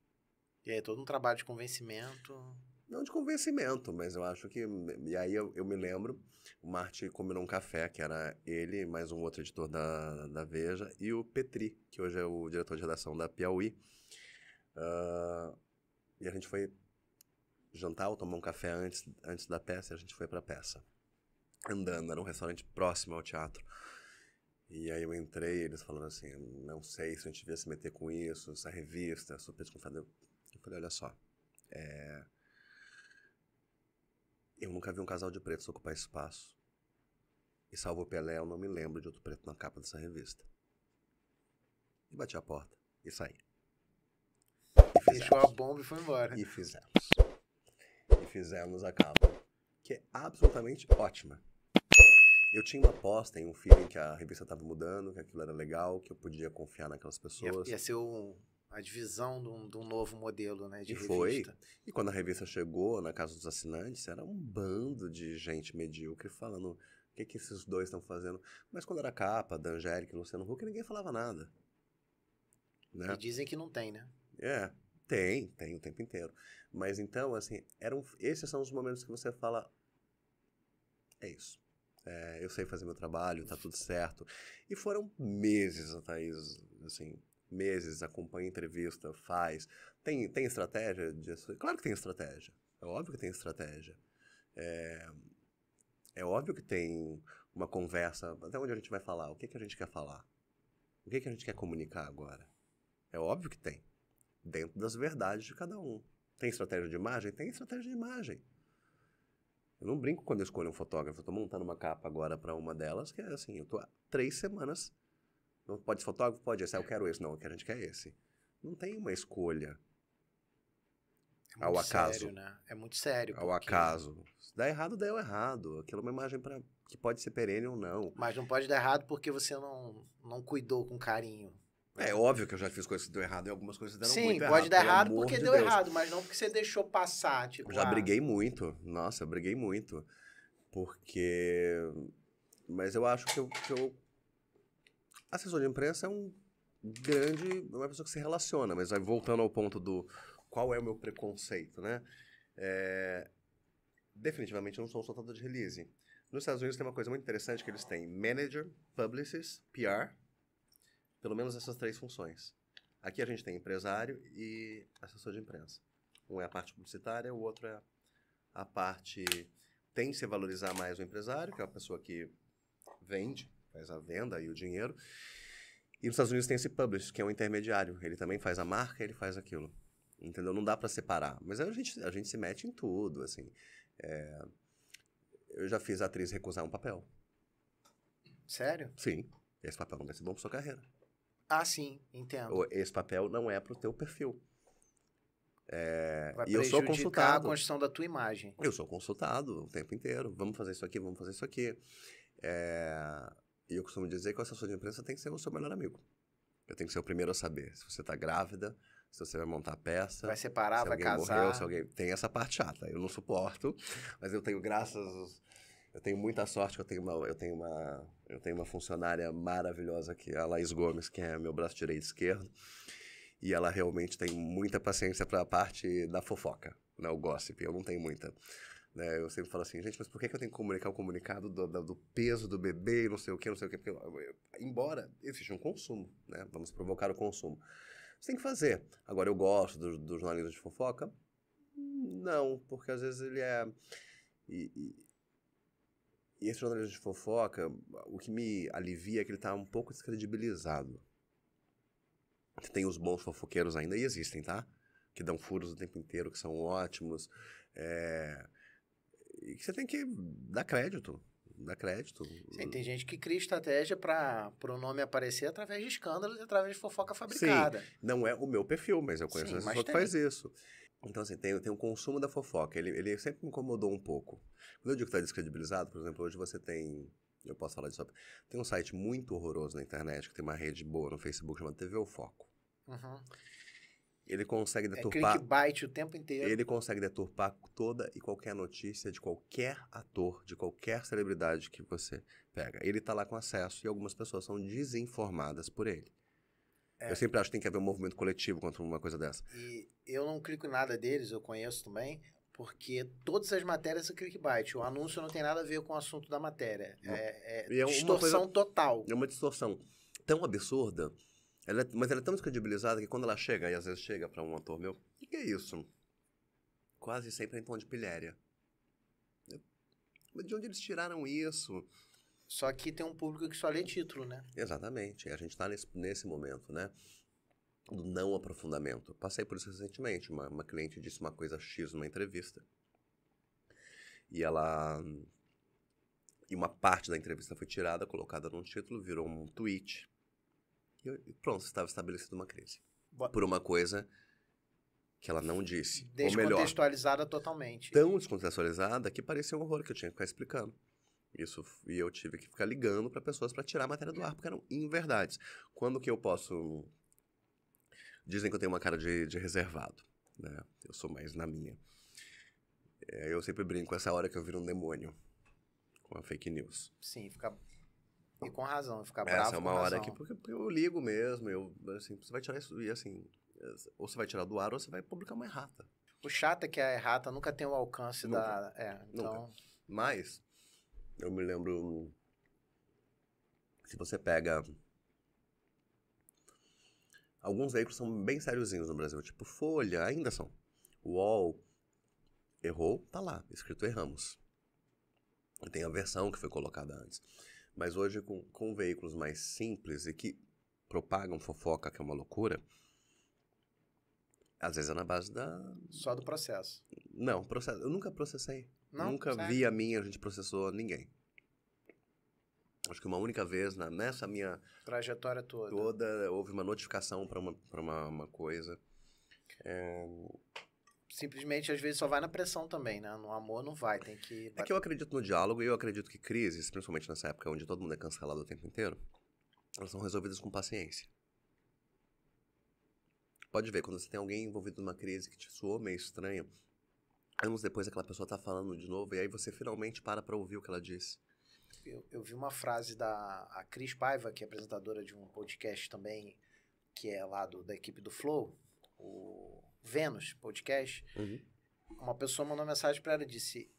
E aí, todo um trabalho de convencimento... Não de convencimento, mas eu acho que... E aí eu me lembro, o Marty combinou um café, que era ele, mais um outro editor da Veja, e o Petri, que hoje é o diretor de redação da Piauí. E a gente foi jantar ou tomar um café antes da peça, e a gente foi pra peça. Andando, era um restaurante próximo ao teatro. E aí eu entrei, eles falaram assim, não sei se a gente devia se meter com isso, essa revista, super desconfiado. Eu falei, olha só, eu nunca vi um casal de pretos ocupar espaço. E salvo o Pelé, eu não me lembro de outro preto na capa dessa revista. E bati a porta e saí. Fechou a bomba e foi embora. E fizemos a capa, que é absolutamente ótima. Eu tinha uma aposta em um feeling que a revista estava mudando, que aquilo era legal, que eu podia confiar naquelas pessoas. Ia ser a divisão de um novo modelo, né, de revista. Foi. E quando a revista chegou na casa dos assinantes, era um bando de gente medíocre falando o que esses dois estão fazendo. Mas quando era a capa da Angélica e Luciano Huck, ninguém falava nada. Né? E dizem que não tem, né? Tem o tempo inteiro. Mas então, assim, esses são os momentos que você fala, é isso. Eu sei fazer meu trabalho, tá tudo certo. E foram meses, a Thaís, assim, meses, acompanha entrevista, faz. Tem estratégia disso? Claro que tem estratégia. É óbvio que tem estratégia. É óbvio que tem uma conversa, até onde a gente vai falar, o que a gente quer falar? O que a gente quer comunicar agora? É óbvio que tem. Dentro das verdades de cada um. Tem estratégia de imagem? Tem estratégia de imagem. Eu não brinco quando eu escolho um fotógrafo. Eu tô montando uma capa agora para uma delas, que é assim, eu tô há 3 semanas. Não pode ser fotógrafo? Pode. Eu quero esse. Não, a gente quer esse. Não tem uma escolha. Ao acaso. Sério, né? É muito sério. Ao acaso. Se dá errado, deu errado. Aquilo é uma imagem que pode ser perene ou não. Mas não pode dar errado porque você não cuidou com carinho. É óbvio que eu já fiz coisas que deu errado e algumas coisas deram muito errado. Sim, pode dar errado porque deu errado, mas não porque você deixou passar. Tipo, já briguei muito. Nossa, eu briguei muito. Porque... Mas eu acho que eu... Assessor de imprensa é uma pessoa que se relaciona, mas aí voltando ao ponto do qual é o meu preconceito, né? Definitivamente eu não sou um soltador de release. Nos Estados Unidos tem uma coisa muito interessante que eles têm manager, publicist, PR, pelo menos essas 3 funções. Aqui a gente tem empresário e assessor de imprensa. Um é a parte publicitária, o outro é a parte... Tem que se valorizar mais o empresário, que é a pessoa que vende, faz a venda e o dinheiro. E nos Estados Unidos tem esse publisher, que é um intermediário. Ele também faz a marca, ele faz aquilo. Entendeu? Não dá para separar. Mas a gente se mete em tudo, assim. Eu já fiz a atriz recusar um papel. Sério? Sim. Esse papel não vai ser bom para sua carreira. Ah, sim. Entendo. Esse papel não é para o teu perfil. Vai e eu sou consultado. A construção da tua imagem. Eu sou consultado o tempo inteiro. Vamos fazer isso aqui, vamos fazer isso aqui. E eu costumo dizer que o assessor de imprensa tem que ser o seu melhor amigo. Eu tenho que ser o primeiro a saber se você está grávida, se você vai montar a peça. Vai separar, vai casar. Morreu, se alguém... Tem essa parte chata. Eu não suporto, mas eu tenho Eu tenho muita sorte que eu tenho uma funcionária maravilhosa aqui, a Laís Gomes, que é meu braço direito e esquerdo. E ela realmente tem muita paciência para a parte da fofoca, né, o gossip. Eu não tenho muita. Né? Eu sempre falo assim, gente, mas por que eu tenho que comunicar o comunicado do peso do bebê e não sei o quê? Porque, embora exista um consumo, né? Vamos provocar o consumo. Você tem que fazer. Agora, eu gosto do jornalismo de fofoca? Não, porque às vezes ele é... E esse jornalismo de fofoca, o que me alivia é que ele tá um pouco descredibilizado. Tem os bons fofoqueiros ainda, e existem, tá? Que dão furos o tempo inteiro, que são ótimos. E que você tem que dar crédito. Dar crédito. Sim, tem gente que cria estratégia para o nome aparecer através de escândalos e através de fofoca Sim, fabricada. não é o meu perfil, mas eu conheço Sim, uma mas pessoa que tem. faz isso. Então, assim, tem o consumo da fofoca. Ele sempre me incomodou um pouco. Quando eu digo que está descredibilizado, por exemplo, hoje você tem... Eu posso falar disso. Tem um site muito horroroso na internet, que tem uma rede boa no Facebook, chamada TV O Foco. Uhum. Ele consegue É deturpar... clickbait o tempo inteiro. Ele consegue deturpar toda e qualquer notícia de qualquer ator, de qualquer celebridade que você pega. Ele tá lá com acesso e algumas pessoas são desinformadas por ele. Eu sempre acho que tem que haver um movimento coletivo contra uma coisa dessa. E eu não clico em nada deles, eu conheço também, porque todas as matérias são clickbait. O anúncio não tem nada a ver com o assunto da matéria. É distorção total. É uma distorção tão absurda, mas ela é tão descredibilizada que quando ela chega, e às vezes chega pra um ator meu, o que é isso? Quase sempre em tom de pilhéria. Mas de onde eles tiraram isso? Só que tem um público que só lê título, né? Exatamente. A gente está nesse momento, né? Do não aprofundamento. Passei por isso recentemente. Uma cliente disse uma coisa X numa entrevista. E uma parte da entrevista foi tirada, colocada num título, virou um tweet. E pronto, estava estabelecida uma crise. Por uma coisa que ela não disse. Ou melhor, descontextualizada totalmente. Tão descontextualizada que parecia um horror que eu tinha que ficar explicando. E eu tive que ficar ligando para pessoas para tirar a matéria do ar, porque eram inverdades. Quando que eu posso... Dizem que eu tenho uma cara de reservado, né? Eu sou mais na minha. Eu sempre brinco essa hora que eu viro um demônio com a fake news. Sim, e com razão, ficar bravo. Essa é uma hora que porque eu ligo mesmo, assim, você vai tirar isso, e assim, ou você vai tirar do ar ou você vai publicar uma errata. O chato é que a errata nunca tem o alcance nunca. Então... Nunca. Mas, eu me lembro, se você pega... Alguns veículos são bem sériozinhos no Brasil, tipo Folha, ainda são. O UOL errou, tá lá, escrito erramos. Tem a versão que foi colocada antes. Mas hoje, com veículos mais simples e que propagam fofoca, que é uma loucura, às vezes é na base da... Só do processo. Não, eu nunca processei. Não? Nunca vi a gente processou ninguém. Acho que uma única vez, nessa minha... trajetória toda. Houve uma notificação para uma coisa. Simplesmente, às vezes, só vai na pressão também, né? No amor não vai, tem que... É que eu acredito no diálogo e eu acredito que crises, principalmente nessa época onde todo mundo é cancelado o tempo inteiro, elas são resolvidas com paciência. Pode ver, quando você tem alguém envolvido numa crise que te soou meio estranho, anos depois aquela pessoa tá falando de novo e aí você finalmente para ouvir o que ela disse. Eu vi uma frase a Cris Paiva, que é apresentadora de um podcast também, que é lá da equipe do Flow, o Vênus Podcast. Uhum. Uma pessoa mandou uma mensagem para ela e disse: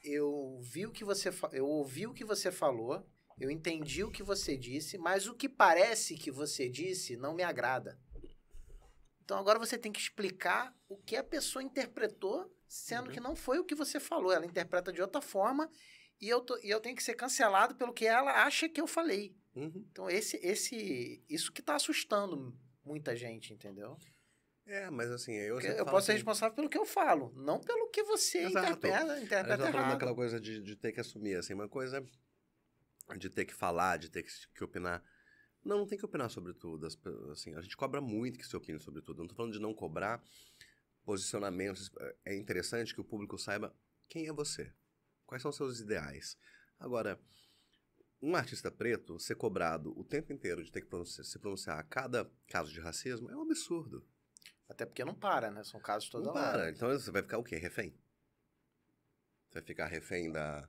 eu ouvi o que você falou, eu entendi o que você disse, mas o que parece que você disse não me agrada. Então agora você tem que explicar o que a pessoa interpretou, sendo que não foi o que você falou. Ela interpreta de outra forma e eu tenho que ser cancelado pelo que ela acha que eu falei. Uhum. Então isso que tá assustando muita gente, entendeu? Mas assim, eu posso ser responsável pelo que eu falo, não pelo que você interpreta errado. Falando aquela coisa de ter que assumir, assim, uma coisa de ter que falar, de ter que opinar. Não tem que opinar sobre tudo. Assim, a gente cobra muito que se opine sobre tudo. Não tô falando de não cobrar posicionamentos. É interessante que o público saiba quem é você. Quais são os seus ideais. Agora, um artista preto ser cobrado o tempo inteiro de ter que se pronunciar a cada caso de racismo é um absurdo. Até porque não para, né? São casos toda hora. Não para. Então você vai ficar o quê? Refém? Você vai ficar refém da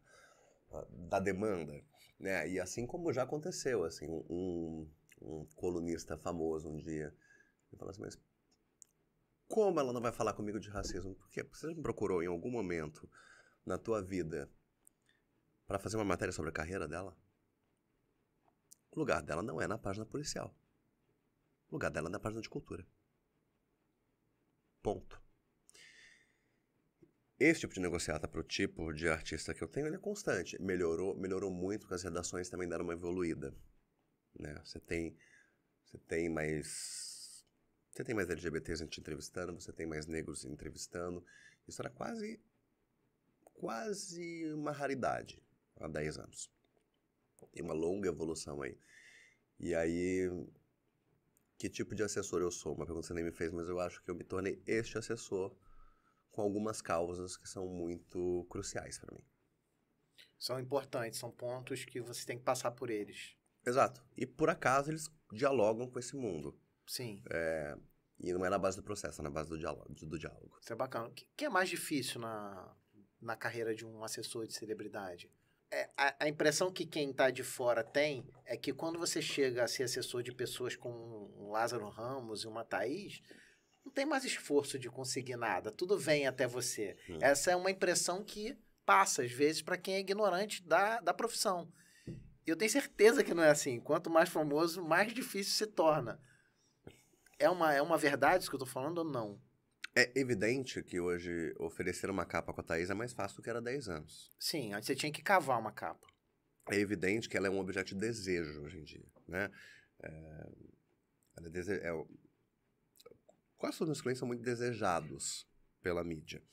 demanda, né? E assim como já aconteceu, assim, um colunista famoso um dia me falou assim, mas como ela não vai falar comigo de racismo? Por quê? Porque você já me procurou em algum momento na tua vida para fazer uma matéria sobre a carreira dela? O lugar dela não é na página policial. O lugar dela é na página de cultura. Ponto. Esse tipo de negociata para o tipo de artista que eu tenho, ele é constante. Melhorou muito, porque as redações também deram uma evoluída, né? Você tem mais LGBTs te entrevistando, você tem mais negros entrevistando. Isso era quase uma raridade há 10 anos. Tem uma longa evolução aí. E aí, que tipo de assessor eu sou? Uma pergunta que você nem me fez, mas eu acho que eu me tornei este assessor com algumas causas que são muito cruciais para mim. São importantes, são pontos que você tem que passar por eles. Exato. E por acaso eles dialogam com esse mundo. Sim. E não é na base do processo, é na base do diálogo. Isso é bacana. O que é mais difícil na carreira de um assessor de celebridade? A impressão que quem está de fora tem é que quando você chega a ser assessor de pessoas como um Lázaro Ramos e uma Thaís, não tem mais esforço de conseguir nada. Tudo vem até você. Essa é uma impressão que passa, às vezes, para quem é ignorante da profissão. E eu tenho certeza que não é assim. Quanto mais famoso, mais difícil se torna. É uma verdade isso que eu tô falando ou não? É evidente que hoje oferecer uma capa com a Thaís é mais fácil do que era há 10 anos. Sim, antes você tinha que cavar uma capa. É evidente que ela é um objeto de desejo hoje em dia, né? Quase todos os meus clientes são muito desejados pela mídia.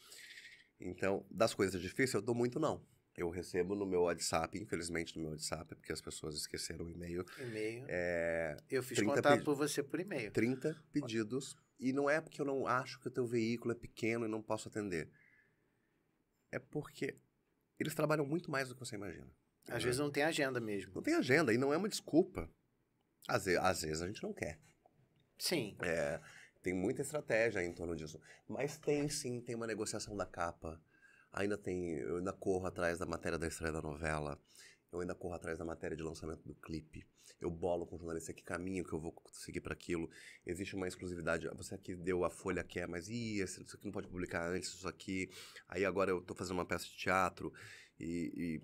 Então, das coisas difíceis, eu dou muito não. Eu recebo no meu WhatsApp, infelizmente no meu WhatsApp, porque as pessoas esqueceram o e-mail. Eu fiz contato por você por e-mail. 30 pedidos. E não é porque eu não acho que o teu veículo é pequeno e não posso atender. É porque eles trabalham muito mais do que você imagina. Às vezes não tem agenda mesmo. Não tem agenda e não é uma desculpa. Às vezes a gente não quer. Sim. Tem muita estratégia em torno disso. Mas tem uma negociação da capa. Eu ainda corro atrás da matéria da estreia da novela. Eu ainda corro atrás da matéria de lançamento do clipe. Eu bolo com o jornalista que caminho que eu vou seguir para aquilo. Existe uma exclusividade. Você aqui deu a folha quer, mas isso aqui não pode publicar antes, isso aqui. Aí agora eu tô fazendo uma peça de teatro e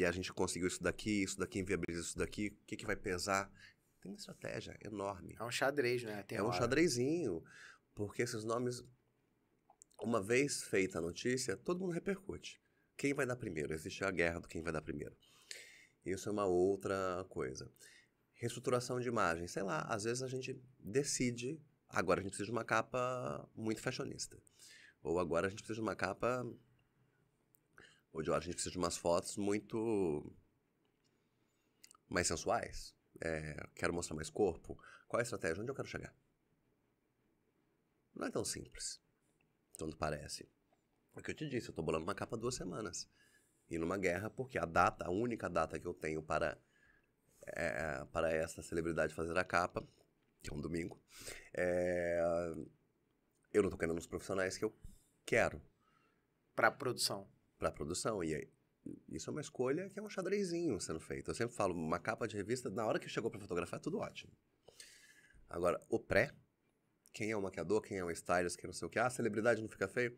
a gente conseguiu isso daqui inviabiliza isso daqui. O que vai pesar? Tem uma estratégia enorme. É um xadrez, né? Um xadrezinho. Porque esses nomes, uma vez feita a notícia, todo mundo repercute. Quem vai dar primeiro? Existe a guerra do quem vai dar primeiro. Isso é uma outra coisa. Reestruturação de imagem. Sei lá, às vezes a gente decide, agora a gente precisa de uma capa muito fashionista. Ou agora a gente precisa de uma capa... Ou de hora a gente precisa de umas fotos muito mais sensuais. Quero mostrar mais corpo. Qual é a estratégia? Onde eu quero chegar? Não é tão simples quanto parece. É o que eu te disse, eu tô bolando uma capa há 2 semanas. E numa guerra, porque a única data que eu tenho para essa celebridade fazer a capa, que é um domingo, eu não tô querendo os profissionais que eu quero. Pra produção. Pra produção. E aí, isso é uma escolha que é um xadrezinho sendo feito. Eu sempre falo, uma capa de revista, na hora que chegou pra fotografar, é tudo ótimo. Agora, o pré, quem é o maquiador, quem é o stylist, quem não sei o que, a celebridade não fica feio.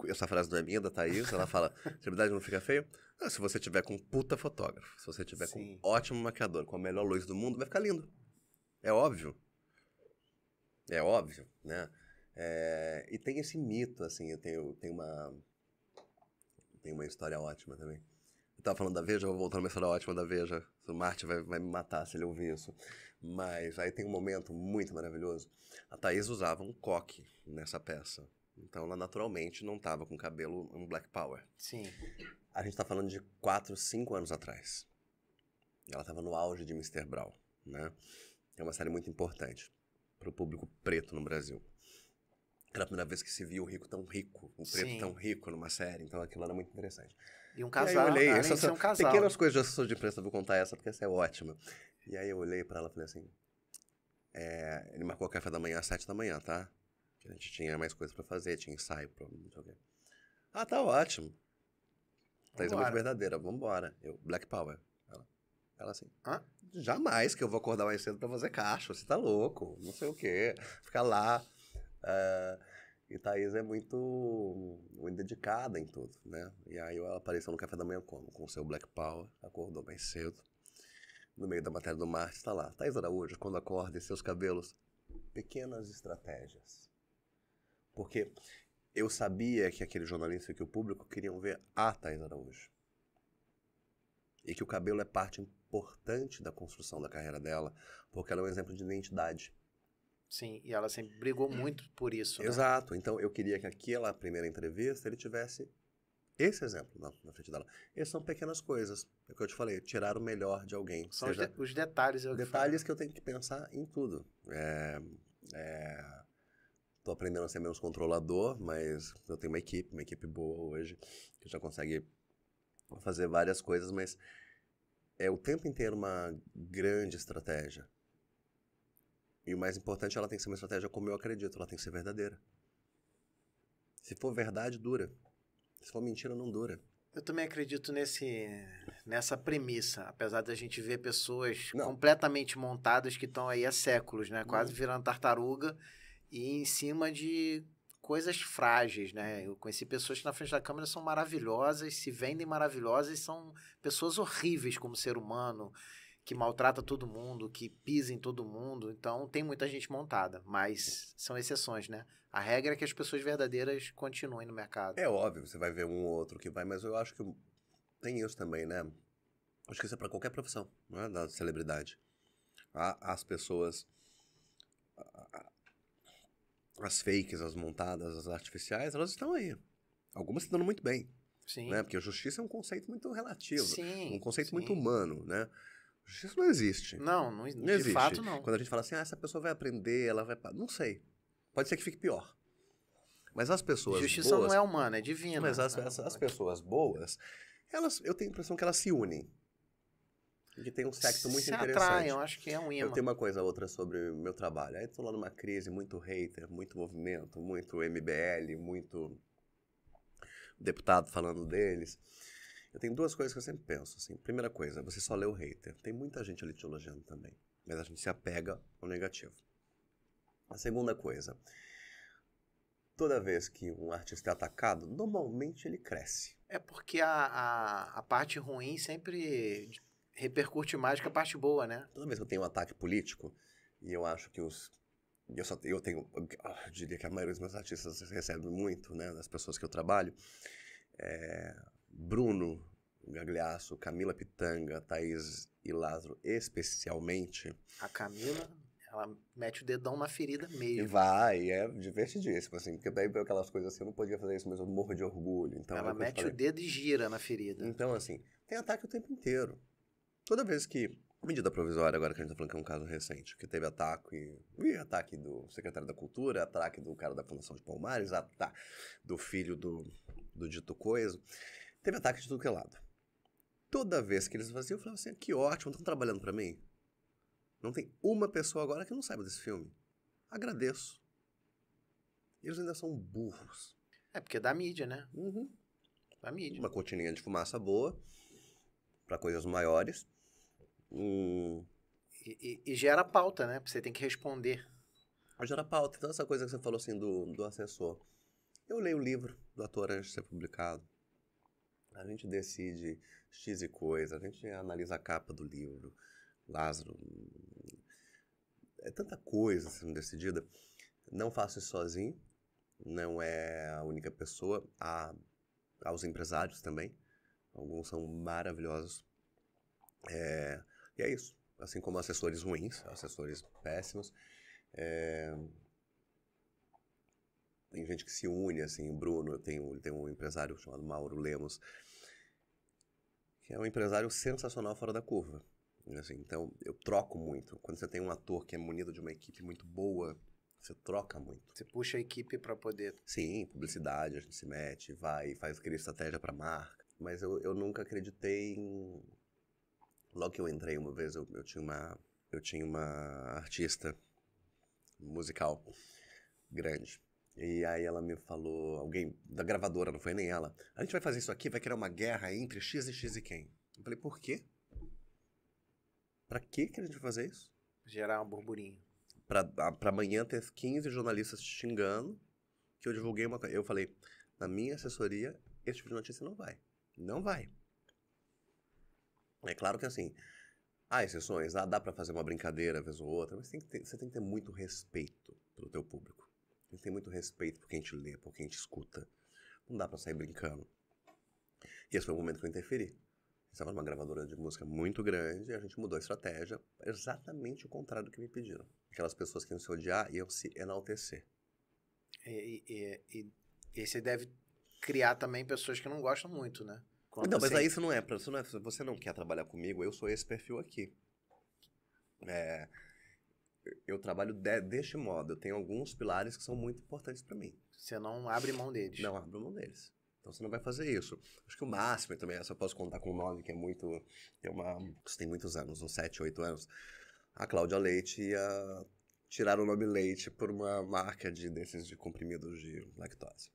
Essa frase não é minha, da Thaís, ela fala, celebridade não fica feio? Se você tiver com um puta fotógrafo, se você tiver com um ótimo maquiador, com a melhor luz do mundo, vai ficar lindo. É óbvio. É óbvio, né? E tem esse mito, assim, tem uma história ótima também. Eu tava falando da Veja, eu vou voltar numa história ótima da Veja. O Marte vai me matar se ele ouvir isso. Mas aí tem um momento muito maravilhoso. A Thaís usava um coque nessa peça. Então ela naturalmente não tava com cabelo um Black Power. Sim. A gente tá falando de 4, 5 anos atrás. Ela tava no auge de Mr. Brown, né? É uma série muito importante pro público preto no Brasil. Era a primeira vez que se viu o rico tão rico, um preto tão rico numa série, então aquilo era muito interessante. E um casal, e aí eu olhei, além de ser um casal. Pequenas coisas de assessor de imprensa, vou contar essa, porque essa é ótima. E aí eu olhei pra ela e falei assim, ele marcou o café da manhã às 7 da manhã, tá? Que a gente tinha mais coisas pra fazer, tinha ensaio, não sei o quê. Ah, tá ótimo. Thaís é muito verdadeira, vambora. Black Power. Ela assim, jamais que eu vou acordar mais cedo pra fazer caixa, você tá louco, não sei o quê. Ficar lá. E Thaís é muito dedicada em tudo, né? E aí ela apareceu no café da manhã com o seu Black Power, acordou mais cedo. No meio da matéria do Marte, está lá. Thaís Araújo, quando acorda, e seus cabelos, pequenas estratégias. Porque eu sabia que aquele jornalista, que o público queriam ver a Thaís Araújo. E que o cabelo é parte importante da construção da carreira dela, porque ela é um exemplo de identidade. Sim, e ela sempre brigou muito por isso, né? Exato. Então, eu queria que aquela primeira entrevista, ele tivesse esse exemplo na frente dela. Essas são pequenas coisas. É o que eu te falei, tirar o melhor de alguém. São os detalhes. Detalhes que eu tenho que pensar em tudo. Tô aprendendo a ser menos controlador, mas eu tenho uma equipe boa hoje, que já consegue fazer várias coisas, mas é o tempo inteiro uma grande estratégia. E o mais importante, ela tem que ser uma estratégia como eu acredito, ela tem que ser verdadeira. Se for verdade, dura. Se for mentira, não dura. Eu também acredito nessa premissa, apesar da gente ver pessoas Não. completamente montadas que estão aí há séculos, né? Quase virando tartaruga e em cima de coisas frágeis, né? Eu conheci pessoas que na frente da câmera são maravilhosas, se vendem maravilhosas, são pessoas horríveis como ser humano, que maltrata todo mundo, que pisa em todo mundo. Então, tem muita gente montada, mas são exceções, né? A regra é que as pessoas verdadeiras continuem no mercado. É óbvio, você vai ver um ou outro que vai, mas eu acho que tem isso também, né? Acho que isso é pra qualquer profissão, não é da celebridade. As pessoas, as fakes, as montadas, as artificiais, elas estão aí. Algumas estão dando muito bem, Sim. né? Porque a justiça é um conceito muito relativo, Sim, um conceito sim. muito humano, né? Justiça não existe. Não de existe. Fato não. Quando a gente fala assim, essa pessoa vai aprender, ela vai... Não sei. Pode ser que fique pior. Mas as pessoas Justiça boas... não é humana, é divina. Mas as pessoas boas, eu tenho a impressão que elas se unem. E que tem um sexo muito se interessante. atraem, eu acho que é um imã. Eu tenho uma coisa outra sobre o meu trabalho. Aí tô lá numa crise, muito hater, muito movimento, muito MBL, muito deputado falando deles. Eu tenho duas coisas que eu sempre penso, assim. Primeira coisa, você só lê o hater. Tem muita gente ali te elogiando também. Mas a gente se apega ao negativo. A segunda coisa, toda vez que um artista é atacado, normalmente ele cresce. É porque a parte ruim sempre repercute mais que a parte boa, né? Toda vez que eu tenho um ataque político, e eu acho que eu diria que a maioria dos meus artistas recebe muito, né, das pessoas que eu trabalho, Bruno Gagliasso, Camila Pitanga, Thaís e Lázaro, especialmente. A Camila, ela mete o dedão na ferida mesmo. E vai, é divertidíssimo, assim, porque daí veio aquelas coisas assim, eu não podia fazer isso, mas eu morro de orgulho. Então, ela mete o dedo e gira na ferida. Então, assim, tem ataque o tempo inteiro. Toda vez que... Medida provisória, agora que a gente tá falando que é um caso recente, que teve ataque do secretário da Cultura, ataque do cara da Fundação de Palmares, do filho do dito coisa. Teve ataque de tudo que é lado. Toda vez que eles faziam, eu falava assim, que ótimo, estão trabalhando pra mim. Não tem uma pessoa agora que não saiba desse filme. Agradeço. Eles ainda são burros. É porque é da mídia, né? Uhum. Da mídia. Uma cortininha de fumaça boa, pra coisas maiores. E gera pauta, né? Você tem que responder. Gera pauta. Então, essa coisa que você falou assim do assessor. Eu leio o livro do ator antes de ser publicado. A gente decide X e coisa. A gente analisa a capa do livro. Lázaro. É tanta coisa sendo decidida. Não faço isso sozinho. Não é a única pessoa. Há os empresários também. Alguns são maravilhosos. E é isso. Assim como assessores ruins, assessores péssimos. Tem gente que se une, assim, o Bruno, tem um empresário chamado Mauro Lemos, que é um empresário sensacional fora da curva. Assim, então, eu troco muito. Quando você tem um ator que é munido de uma equipe muito boa, você troca muito. Você puxa a equipe para poder... Sim, publicidade, a gente se mete, vai, faz aquele estratégia para marca. Mas eu nunca acreditei em... Logo que eu entrei uma vez, eu tinha uma artista musical grande. E aí ela me falou, alguém da gravadora, não foi nem ela, a gente vai fazer isso aqui, vai criar uma guerra entre X e X e quem? Eu falei, por quê? Pra que a gente vai fazer isso? Gerar um burburinho. Pra amanhã ter 15 jornalistas te xingando que eu divulguei uma coisa. Eu falei, na minha assessoria, esse tipo de notícia não vai. Não vai. É claro que assim, há exceções, dá pra fazer uma brincadeira vez ou outra, mas você tem que ter muito respeito pelo teu público. A gente tem muito respeito por quem a gente lê, por quem a gente escuta. Não dá pra sair brincando. E esse foi o momento que eu interferi. Estava numa gravadora de música muito grande e a gente mudou a estratégia, exatamente o contrário do que me pediram. Aquelas pessoas que iam se odiar iam se enaltecer. E você deve criar também pessoas que não gostam muito, né? Não, mas aí isso não é, você não quer trabalhar comigo, eu sou esse perfil aqui. Eu trabalho deste modo, eu tenho alguns pilares que são muito importantes pra mim. Você não abre mão deles. Não abro mão deles. Então você não vai fazer isso. Acho que o máximo também, essa eu posso contar com um nome que é muito. Isso tem muitos anos, uns 7, 8 anos. A Cláudia Leite ia tirar o nome Leite por uma marca desses de comprimidos de lactose.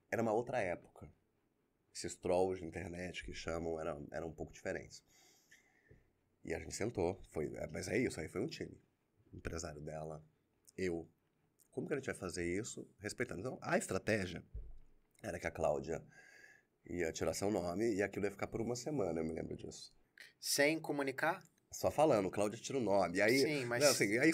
Era uma outra época. Esses trolls de internet que chamam eram um pouco diferentes. E a gente sentou, mas é isso, aí foi um time. O empresário dela, eu. Como que a gente vai fazer isso? Respeitando. Então, a estratégia era que a Cláudia ia tirar seu nome e aquilo ia ficar por uma semana, eu me lembro disso. Sem comunicar? Só falando, Cláudia tira o nome. E aí, sim, mas... Não, assim, aí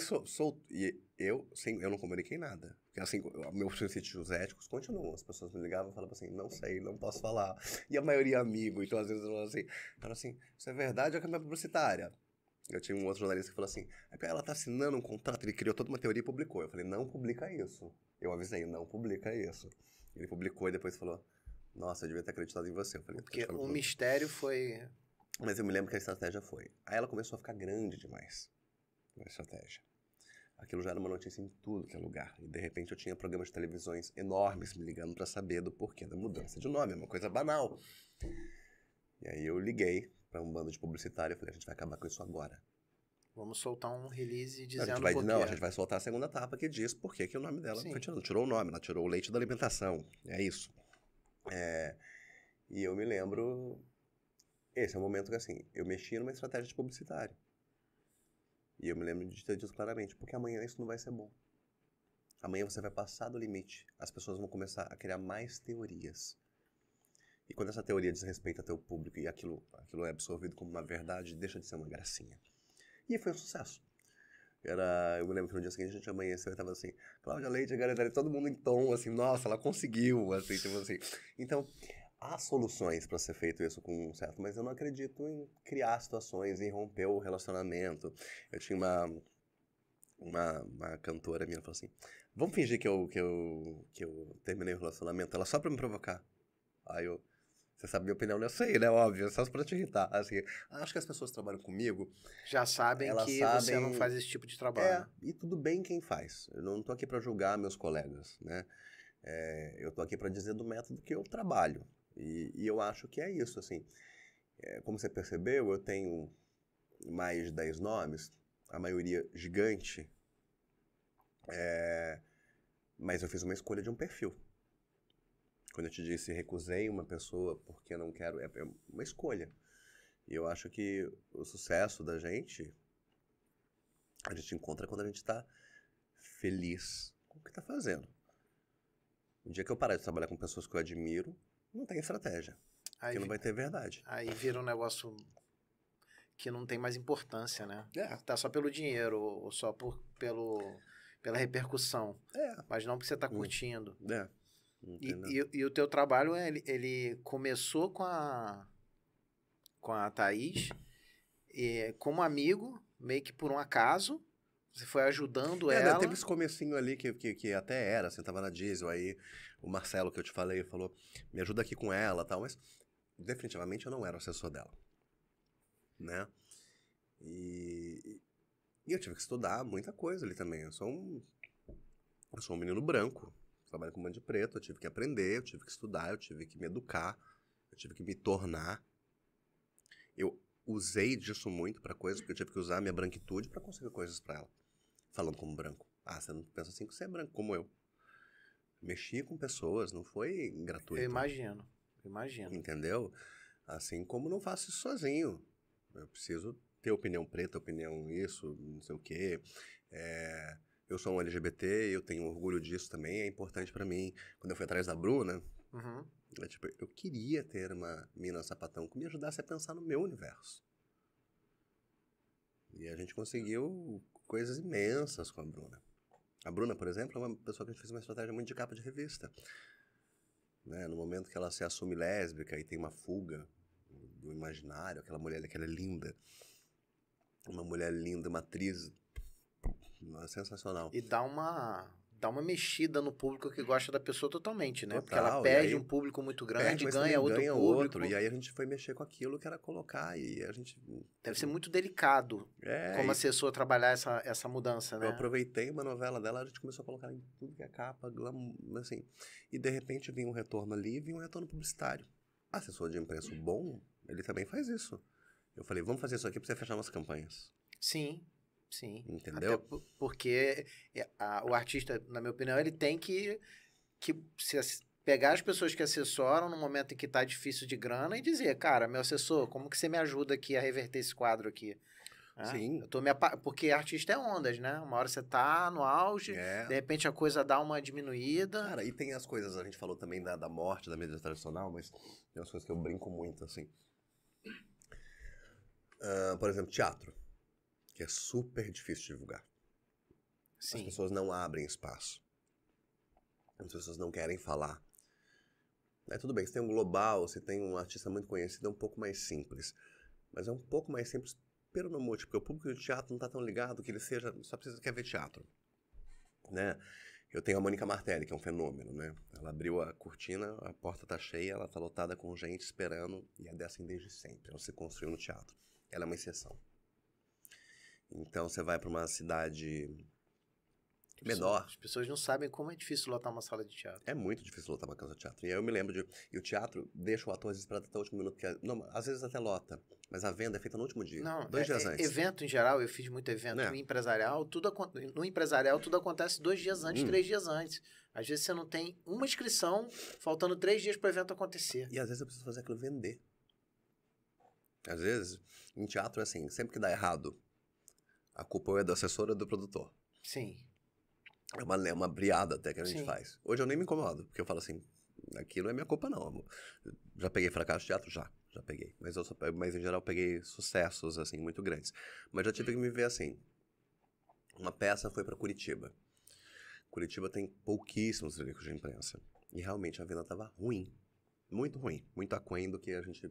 e eu não comuniquei nada. Porque assim, meus princípios éticos continuam. As pessoas me ligavam e falavam assim, não sei, não posso falar. E a maioria é amigo, então às vezes eu falo assim, isso é verdade ou é câmera publicitária? Eu tinha um outro jornalista que falou assim, ela tá assinando um contrato, ele criou toda uma teoria e publicou. Eu falei, não publica isso. Eu avisei, não publica isso. Ele publicou e depois falou, nossa, eu devia ter acreditado em você. Eu falei, porque o mistério foi... Mas eu me lembro que a estratégia foi. Aí ela começou a ficar grande demais, a estratégia. Aquilo já era uma notícia em tudo que é lugar. E de repente eu tinha programas de televisões enormes me ligando pra saber do porquê da mudança de nome. É uma coisa banal. E aí eu liguei pra um bando de publicitário e falei, a gente vai acabar com isso agora. Vamos soltar um release dizendo a gente vai soltar a segunda etapa que diz por que o nome dela foi tirado. Tirou o nome, ela tirou o leite da alimentação. É isso. E eu me lembro... Esse é o momento que, assim, eu mexi numa estratégia de publicitário. E eu me lembro de ter dito claramente, porque amanhã isso não vai ser bom. Amanhã você vai passar do limite. As pessoas vão começar a criar mais teorias. E quando essa teoria desrespeita teu público e aquilo é absorvido como uma verdade, deixa de ser uma gracinha. E foi um sucesso. Eu me lembro que no dia seguinte a gente amanheceu e tava assim, Cláudia Leite, galera, todo mundo em tom, assim, nossa, ela conseguiu, assim, tipo assim. Então... há soluções para ser feito isso com um certo, mas eu não acredito em criar situações, em romper o relacionamento. Eu tinha uma cantora minha, falou assim, vamos fingir que eu terminei o relacionamento, ela só pra me provocar. Aí você sabe minha opinião, eu sei, né, óbvio, só pra te irritar. Assim, acho que as pessoas que trabalham comigo... já sabem que você não faz esse tipo de trabalho. E tudo bem quem faz. Eu não tô aqui pra julgar meus colegas, né? Eu tô aqui pra dizer do método que eu trabalho. E eu acho que é isso, assim. Como você percebeu, eu tenho mais de 10 nomes, a maioria gigante, mas eu fiz uma escolha de um perfil. Quando eu te disse recusei uma pessoa porque não quero, é uma escolha. E eu acho que o sucesso da gente, a gente encontra quando a gente está feliz com o que está fazendo. O dia que eu parar de trabalhar com pessoas que eu admiro, não tem estratégia. Porque não vai ter verdade. Aí vira um negócio que não tem mais importância, né? Tá só pelo dinheiro, ou só pela repercussão. Mas não porque você tá curtindo. E o teu trabalho, ele começou com a Thaís, como amigo, meio que por um acaso. Você foi ajudando ela. Teve esse comecinho ali que até era, assim, tava na Diesel, aí o Marcelo que eu te falei falou, me ajuda aqui com ela e tal, mas definitivamente eu não era o assessor dela, né? E eu tive que estudar muita coisa ali também, eu sou um menino branco, trabalho com um monte de preto, eu tive que aprender, eu tive que estudar, eu tive que me educar, eu tive que me tornar. Eu usei disso muito pra coisas, porque eu tive que usar a minha branquitude pra conseguir coisas pra ela. Falando como branco. Você não pensa assim que você é branco, como eu. Mexi com pessoas, não foi gratuito. Eu imagino. Entendeu? Assim como não faço isso sozinho. Eu preciso ter opinião preta, opinião isso, não sei o quê. Eu sou um LGBT, eu tenho orgulho disso também, é importante pra mim. Quando eu fui atrás da Bruna, eu queria ter uma mina sapatão que me ajudasse a pensar no meu universo. E a gente conseguiu coisas imensas com a Bruna. A Bruna, por exemplo, é uma pessoa que a gente fez uma estratégia muito de capa de revista. Né? No momento que ela se assume lésbica e tem uma fuga do imaginário, aquela mulher que ela é linda. Uma mulher linda, uma atriz sensacional. E dá uma mexida no público que gosta da pessoa totalmente, né? Total, porque ela perde um público muito grande, ganha outro público. Outro, e aí a gente foi mexer com aquilo que era colocar, e a gente... Deve ser muito delicado como assessor trabalhar essa mudança, né? Eu aproveitei uma novela dela, a gente começou a colocar em tudo que é capa, assim, e de repente vinha um retorno ali, vinha um retorno publicitário. Assessor de imprensa bom, ele também faz isso. Eu falei, vamos fazer isso aqui pra você fechar umas campanhas. Sim. Sim. Entendeu? Até porque o artista, na minha opinião, ele tem que pegar as pessoas que assessoram no momento em que tá difícil de grana e dizer, cara, meu assessor, como que você me ajuda aqui a reverter esse quadro aqui? Sim. Porque artista é ondas, né? Uma hora você tá no auge, de repente a coisa dá uma diminuída. Cara, e tem as coisas, a gente falou também da morte da mídia tradicional, mas tem umas coisas que eu brinco muito, assim. Por exemplo, teatro. Que é super difícil de divulgar. Sim. As pessoas não abrem espaço. As pessoas não querem falar. Tudo bem, se tem um global, se tem um artista muito conhecido, é um pouco mais simples. Mas é um pouco mais simples pelo no motivo, porque o público de teatro não está tão ligado que ele só quer ver teatro. Né? Eu tenho a Mônica Martelli, que é um fenômeno, né? Ela abriu a cortina, a porta está cheia, ela está lotada com gente esperando, e é dessa desde sempre. Ela se construiu no teatro. Ela é uma exceção. Então, você vai para uma cidade menor. As pessoas não sabem como é difícil lotar uma sala de teatro. É muito difícil lotar uma casa de teatro. E aí eu me lembro E o teatro deixa o ator às vezes para até o último minuto. Às vezes até lota. Mas a venda é feita no último dia. Não, 2 dias antes. Evento em geral, eu fiz muito evento empresarial. No empresarial, tudo acontece 2 dias antes, 3 dias antes. Às vezes você não tem uma inscrição, faltando 3 dias para o evento acontecer. E às vezes eu preciso fazer aquilo vender. Às vezes, em teatro é assim, sempre que dá errado, a culpa é do assessor ou do produtor. Sim. É uma briada até que a gente Sim. faz. Hoje eu nem me incomodo, porque eu falo assim, aqui não é minha culpa não, amor. Já peguei fracasso de teatro? Já peguei. Mas em geral eu peguei sucessos, assim, muito grandes. Mas já tive que me ver assim. Uma peça foi para Curitiba. Curitiba tem pouquíssimos veículos de imprensa. E realmente a venda estava ruim. Muito ruim. Muito aquém do que a gente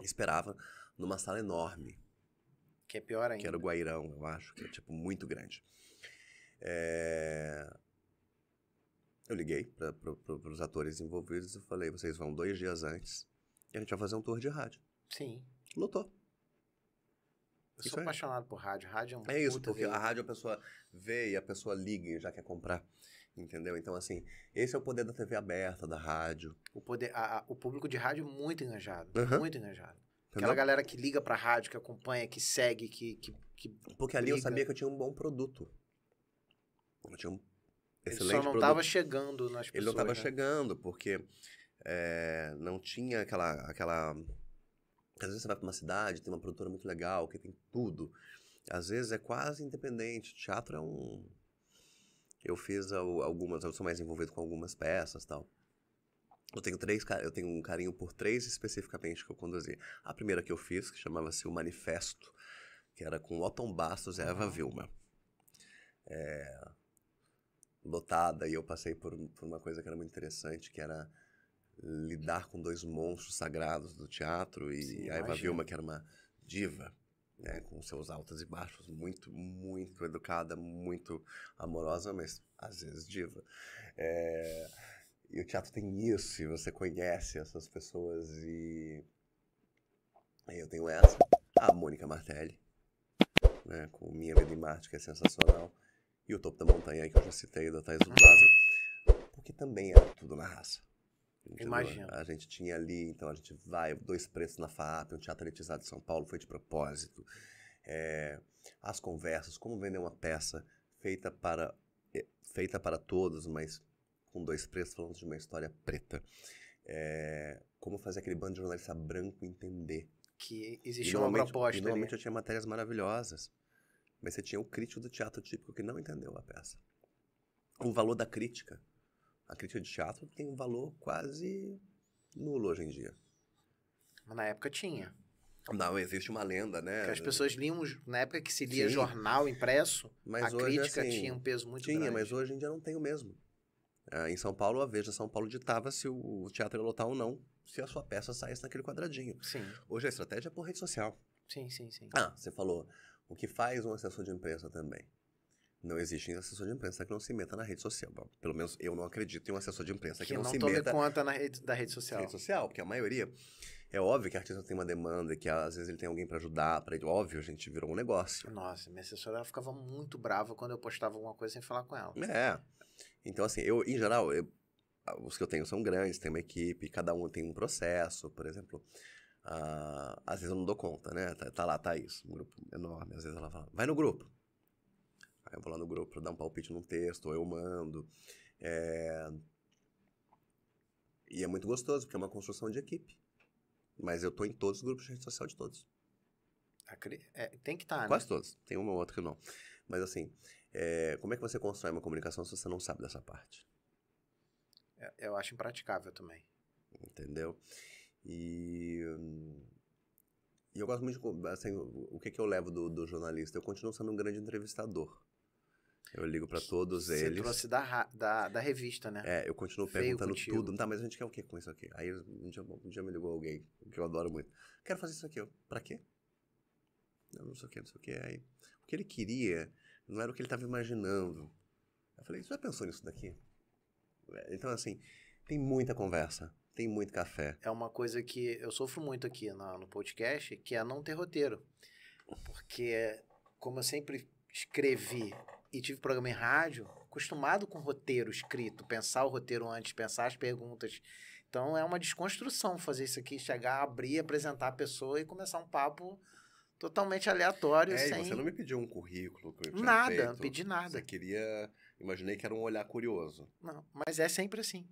esperava numa sala enorme. Que é pior ainda. Que era o Guairão, eu acho, que é tipo muito grande. Eu liguei para os atores envolvidos e falei, vocês vão 2 dias antes e a gente vai fazer um tour de rádio. Sim. Lotou. Eu sou apaixonado por rádio. Rádio é um É isso, porque a rádio a pessoa vê e a pessoa liga e já quer comprar. Entendeu? Então, assim, esse é o poder da TV aberta, da rádio. O público de rádio é muito engajado. Muito engajado. Entendeu? Aquela galera que liga pra rádio, que acompanha, que segue, que porque ali eu sabia que eu tinha um bom produto. Eu tinha um excelente produto. Ele só não estava chegando nas pessoas. Ele não estava chegando, porque não tinha aquela... Às vezes você vai para uma cidade, tem uma produtora muito legal, que tem tudo. Às vezes é quase independente. Teatro é um... Eu fiz algumas... Eu sou mais envolvido com algumas peças e tal. Eu tenho um carinho por 3 especificamente que eu conduzi. A primeira que eu fiz, que chamava-se O Manifesto, que era com Otton Bastos e Eva Vilma. Lotada, e eu passei por uma coisa que era muito interessante, que era lidar com 2 monstros sagrados do teatro, e Sim, a Eva Vilma, que era uma diva, né, com seus altos e baixos, muito, muito educada, muito amorosa, mas às vezes diva. E o teatro tem isso, e você conhece essas pessoas, e eu tenho essa, a Mônica Martelli, né, com Minha Vida em Marte, que é sensacional, e o Topo da Montanha, que eu já citei, da Thaís do Lázaro, porque também era tudo na raça. Imagina. A gente tinha ali, então a gente vai, 2 Preços na FAAP, um teatro elitizado de São Paulo, foi de propósito. As conversas, como vender uma peça feita para todos, mas com 2 preços falando de uma história preta. Como fazer aquele bando de jornalista branco entender. Que existia uma proposta. E normalmente eu tinha matérias maravilhosas, mas você tinha o crítico do teatro típico que não entendeu a peça. O valor da crítica. A crítica de teatro tem um valor quase nulo hoje em dia. Mas na época tinha. Não, existe uma lenda, né? Que as pessoas liam, na época que se lia Sim. jornal impresso, Mas a hoje, crítica assim, tinha um peso muito tinha, grande. mas hoje em dia não tem o mesmo. Em São Paulo, a Veja São Paulo ditava se o teatro ia lotar ou não, se a sua peça saísse naquele quadradinho. Sim, Hoje a estratégia é por rede social. sim, sim, sim. Você falou, o que faz um assessor de imprensa também? Não existe assessor de imprensa que não se meta na rede social. Bom, pelo menos eu não acredito em um assessor de imprensa que não se tome meta conta da rede na social. rede social, porque a maioria... É óbvio que o artista tem uma demanda e que às vezes ele tem alguém pra ajudar, óbvio, a gente virou um negócio. Nossa, minha assessora ela ficava muito brava quando eu postava alguma coisa sem falar com ela. Então assim, em geral, os que eu tenho são grandes, tem uma equipe, cada um tem um processo, por exemplo, às vezes eu não dou conta, né? Tá lá, Thaís, um grupo enorme, às vezes ela fala, vai no grupo. Aí eu vou lá no grupo pra dar um palpite num texto, ou eu mando. E é muito gostoso, porque é uma construção de equipe. Mas eu tô em todos os grupos de rede social de todos. Tem que estar, né? Quase todos. Tem uma ou outra que não. Mas assim, como é que você constrói uma comunicação se você não sabe dessa parte? Eu acho impraticável também. Entendeu? E eu gosto muito de... Assim, o que eu levo do jornalista? Eu continuo sendo um grande entrevistador. Eu ligo pra todos eles. Você trouxe da revista, né? Eu continuo Veio perguntando contigo. tudo. Tá, mas a gente quer o que com isso aqui? Aí um dia me ligou alguém, que eu adoro muito. Quero fazer isso aqui. Pra quê? Não sei o que, não sei o que. Aí, o que ele queria não era o que ele estava imaginando. Eu falei, você já pensou nisso daqui? Então, assim, tem muita conversa, tem muito café. É uma coisa que eu sofro muito aqui no podcast, que é não ter roteiro. Porque, como eu sempre escrevi e tive programa em rádio, acostumado com roteiro escrito, pensar o roteiro antes, pensar as perguntas. Então, é uma desconstrução fazer isso aqui, chegar, abrir, apresentar a pessoa e começar um papo totalmente aleatório. E você não me pediu um currículo que eu tinha nada, feito. não pedi nada. Você queria... Imaginei que era um olhar curioso. Não, mas é sempre assim.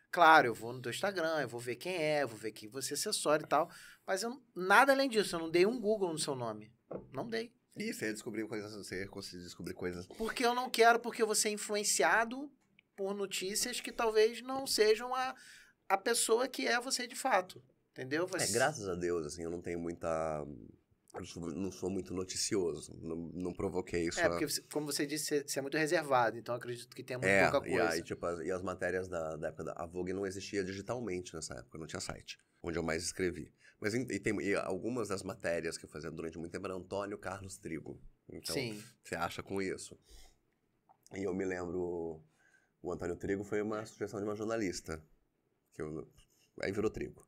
Claro, eu vou no teu Instagram, eu vou ver quem é, vou ver quem você assessora e tal, mas nada além disso, eu não dei um Google no seu nome. Não dei. E você ia descobrir coisas, você ia conseguir descobrir coisas. Porque eu não quero, porque eu vou ser influenciado por notícias que talvez não sejam a pessoa que é você de fato. Entendeu? Graças a Deus, assim, eu não tenho muita... Eu não sou muito noticioso, não provoquei isso. Porque, como você disse, você é muito reservado, então eu acredito que tenha muito pouca coisa. E as matérias da época da Vogue não existia digitalmente nessa época, não tinha site, onde eu mais escrevi. Mas e algumas das matérias que eu fazia durante muito tempo era Antônio Carlos Trigo. Então, Sim. Você acha com isso. E eu me lembro, o Antônio Trigo foi uma sugestão de uma jornalista, aí virou Trigo.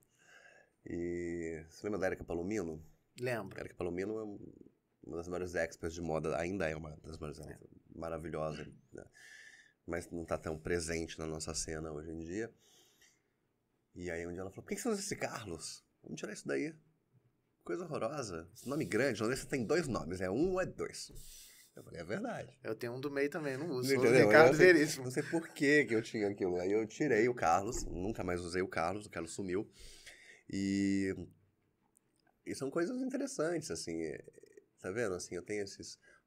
E você lembra da Érica Palomino? Lembro. Érica Palomino é uma das maiores experts de moda, ainda é uma das maiores, maravilhosa, né? Mas não está tão presente na nossa cena hoje em dia. E aí um dia ela falou, por que você usa esse Carlos? Vamos tirar isso daí. Coisa horrorosa. Esse nome grande, você tem 2 nomes, é 1 ou é 2? Eu falei, é verdade. Eu tenho um do meio também, não uso. Entendeu? Ricardo Veríssimo. Não sei por que eu tinha aquilo. Aí eu tirei o Carlos, nunca mais usei o Carlos sumiu. E são coisas interessantes, assim, tá vendo? Assim, eu tenho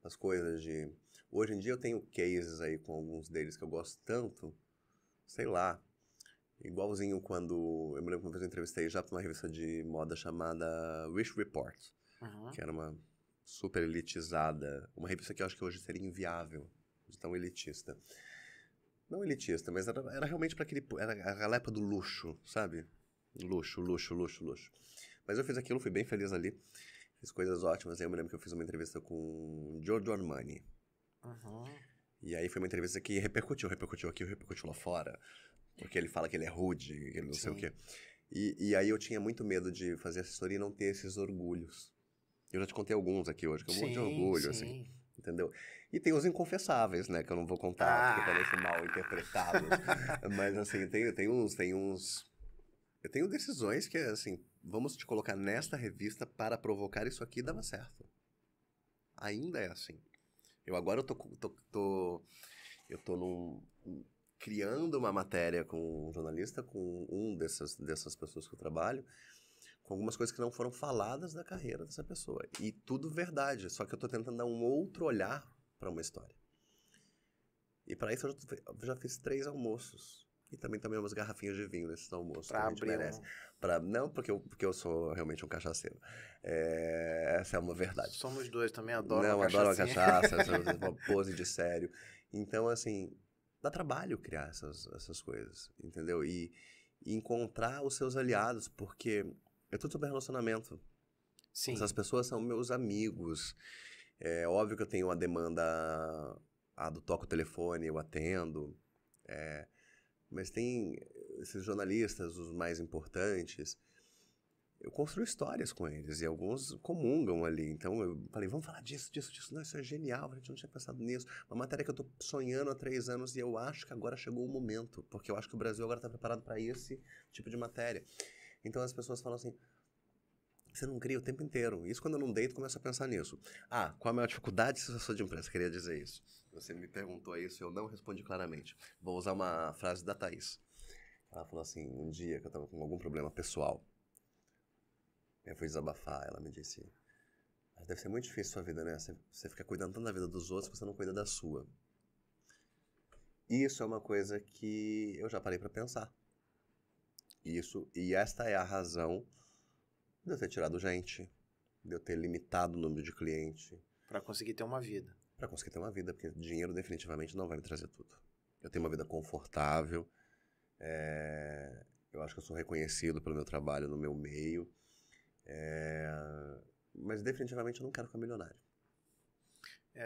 as coisas de... Hoje em dia eu tenho cases aí com alguns deles que eu gosto tanto, sei lá, igualzinho quando... Eu me lembro que uma vez eu entrevistei já para uma revista de moda chamada Wish Report, que era uma super elitizada, uma revista que eu acho que hoje seria inviável, de tão elitista. Não elitista, mas era realmente para era a galera do luxo, sabe? Luxo. Mas eu fiz aquilo, fui bem feliz ali. Fiz coisas ótimas. Aí eu me lembro que eu fiz uma entrevista com Giorgio Armani. E aí foi uma entrevista que repercutiu aqui, repercutiu lá fora. Porque ele fala que ele é rude, que ele não sei o quê. E aí eu tinha muito medo de fazer assessoria e não ter esses orgulhos. Eu já te contei alguns aqui hoje, que é um monte de orgulho, assim. Entendeu? E tem os inconfessáveis, né? Que eu não vou contar, porque parecem mal interpretados. Mas assim, tem uns... Eu tenho decisões que, assim, vamos te colocar nesta revista para provocar isso aqui, dava certo. Ainda é assim. Agora eu tô criando uma matéria com um jornalista, com dessas pessoas que eu trabalho, com algumas coisas que não foram faladas da carreira dessa pessoa. E tudo verdade, só que eu tô tentando dar um outro olhar para uma história. E para isso eu já fiz 3 almoços E também tomei umas garrafinhas de vinho nesses almoços que Pra a gente abrir merece. um... Não porque eu sou realmente um cachaceiro. Essa é uma verdade. Somos dois também, adoro Não, uma adoro uma cachaçinha. cachaça, uma pose de sério. Então, assim, dá trabalho criar essas coisas, entendeu? E encontrar os seus aliados, porque é tudo sobre relacionamento. Sim. Essas pessoas são meus amigos. É óbvio que eu tenho uma demanda do toco o telefone, eu atendo. Mas tem esses jornalistas, os mais importantes, eu construo histórias com eles e alguns comungam ali. Então eu falei, vamos falar disso. Não, isso é genial, a gente não tinha pensado nisso. Uma matéria que eu tô sonhando há 3 anos e eu acho que agora chegou o momento, porque eu acho que o Brasil agora está preparado para esse tipo de matéria. Então as pessoas falam assim, você não cria o tempo inteiro. Isso quando eu não deito, começo a pensar nisso. Qual a maior dificuldade se eu sou de empresa? Queria dizer isso. Você me perguntou isso e eu não respondi claramente. Vou usar uma frase da Thaís. Ela falou assim, um dia que eu estava com algum problema pessoal, eu fui desabafar, ela me disse, mas deve ser muito difícil a sua vida, né? Você fica cuidando tanto da vida dos outros que você não cuida da sua. Isso é uma coisa que eu já parei para pensar. E esta é a razão de eu ter tirado gente, de eu ter limitado o número de cliente. Pra conseguir ter uma vida. Para conseguir ter uma vida, porque dinheiro definitivamente não vai me trazer tudo. Eu tenho uma vida confortável, eu acho que eu sou reconhecido pelo meu trabalho no meu meio, mas definitivamente eu não quero ficar milionário.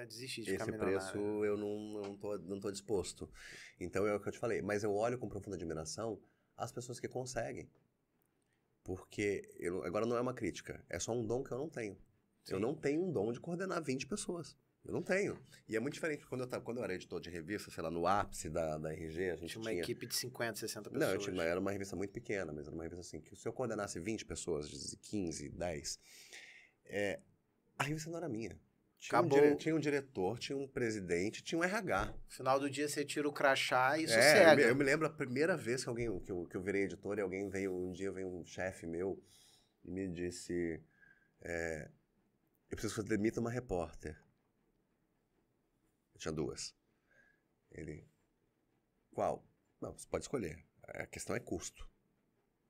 Desistir de ficar Esse milionário. preço eu não tô disposto. Então é o que eu te falei, mas eu olho com profunda admiração as pessoas que conseguem. Porque, agora não é uma crítica, é só um dom que eu não tenho. Sim. Eu não tenho um dom de coordenar 20 pessoas. Eu não tenho. E é muito diferente, quando eu era editor de revista, sei lá, no ápice da RG, a gente tinha uma equipe de 50, 60 pessoas. Não, era uma revista muito pequena, mas era uma revista assim, que se eu coordenasse 20 pessoas, 15, 10, a revista não era minha. Tinha um diretor, tinha um presidente, tinha um RH. No final do dia você tira o crachá e sossega. Eu me lembro a primeira vez que eu virei editor e alguém veio um chefe meu e me disse, eu preciso que você demita uma repórter. Eu tinha 2. Ele, qual? Não, você pode escolher. A questão é custo.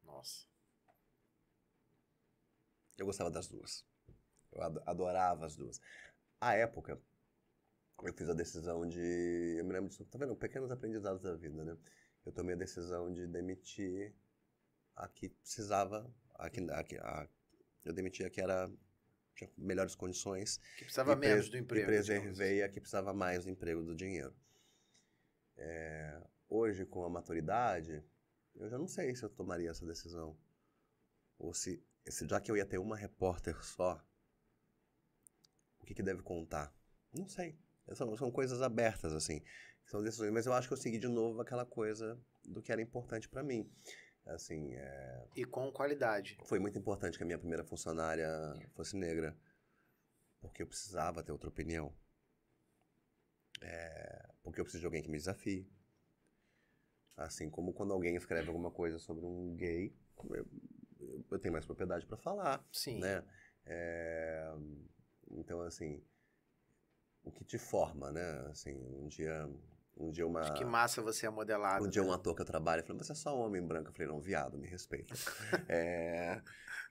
Nossa. Eu gostava das 2. Eu adorava as 2. À época, eu fiz a decisão de... Eu me lembro disso, tá vendo? Pequenos aprendizados da vida, né? Eu tomei a decisão de demitir a que precisava... eu demiti a que tinha melhores condições. Que precisava menos do emprego. E preservei a que precisava mais do emprego, do dinheiro. Hoje, com a maturidade, eu já não sei se eu tomaria essa decisão. Ou se já que eu ia ter uma repórter só, o que deve contar? Não sei. São coisas abertas, assim. São decisões. Mas eu acho que eu segui de novo aquela coisa do que era importante para mim. Assim, E com qualidade. Foi muito importante que a minha primeira funcionária fosse negra. Porque eu precisava ter outra opinião. Porque eu preciso de alguém que me desafie. Assim como quando alguém escreve alguma coisa sobre um gay, eu tenho mais propriedade para falar. Sim. Né? Então, assim, o que te forma, né? Assim, um dia uma... Acho que massa você é modelado. Um dia um ator que eu trabalho falou, você é só homem branco. Eu falei, não, viado, me respeita.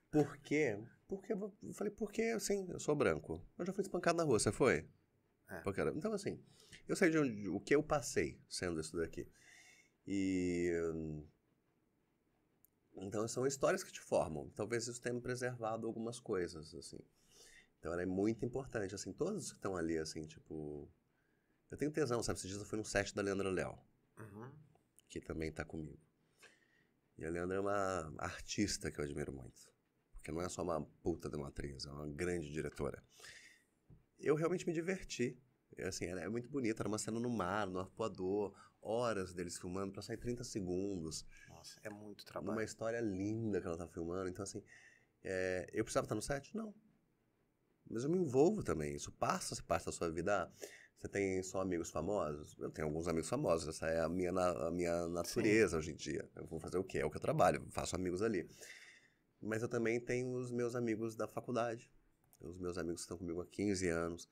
Por quê? Porque eu falei, porque, assim, eu sou branco. Eu já fui espancado na rua, você foi? Então, assim, eu sei o que eu passei sendo isso daqui. Então, são histórias que te formam. Talvez isso tenha me preservado algumas coisas, assim. Então, é muito importante, assim, todos que estão ali, assim, tipo... Eu tenho tesão, sabe? Esses dias eu fui no set da Leandra Leal, que também tá comigo. E a Leandra é uma artista que eu admiro muito. Porque não é só uma puta de uma atriz, é uma grande diretora. Eu realmente me diverti. Assim, ela é muito bonita, era uma cena no mar, no arpoador, horas deles filmando pra sair 30 segundos. Nossa, é muito trabalho. Uma história linda que ela tá filmando. Então, assim, eu precisava estar no set? Não. Mas eu me envolvo também. Isso passa da sua vida. Você tem só amigos famosos? Eu tenho alguns amigos famosos. Essa é a minha natureza. Sim. Hoje em dia. Eu vou fazer o quê? É o que eu trabalho. Faço amigos ali. Mas eu também tenho os meus amigos da faculdade. Os meus amigos que estão comigo há 15 anos.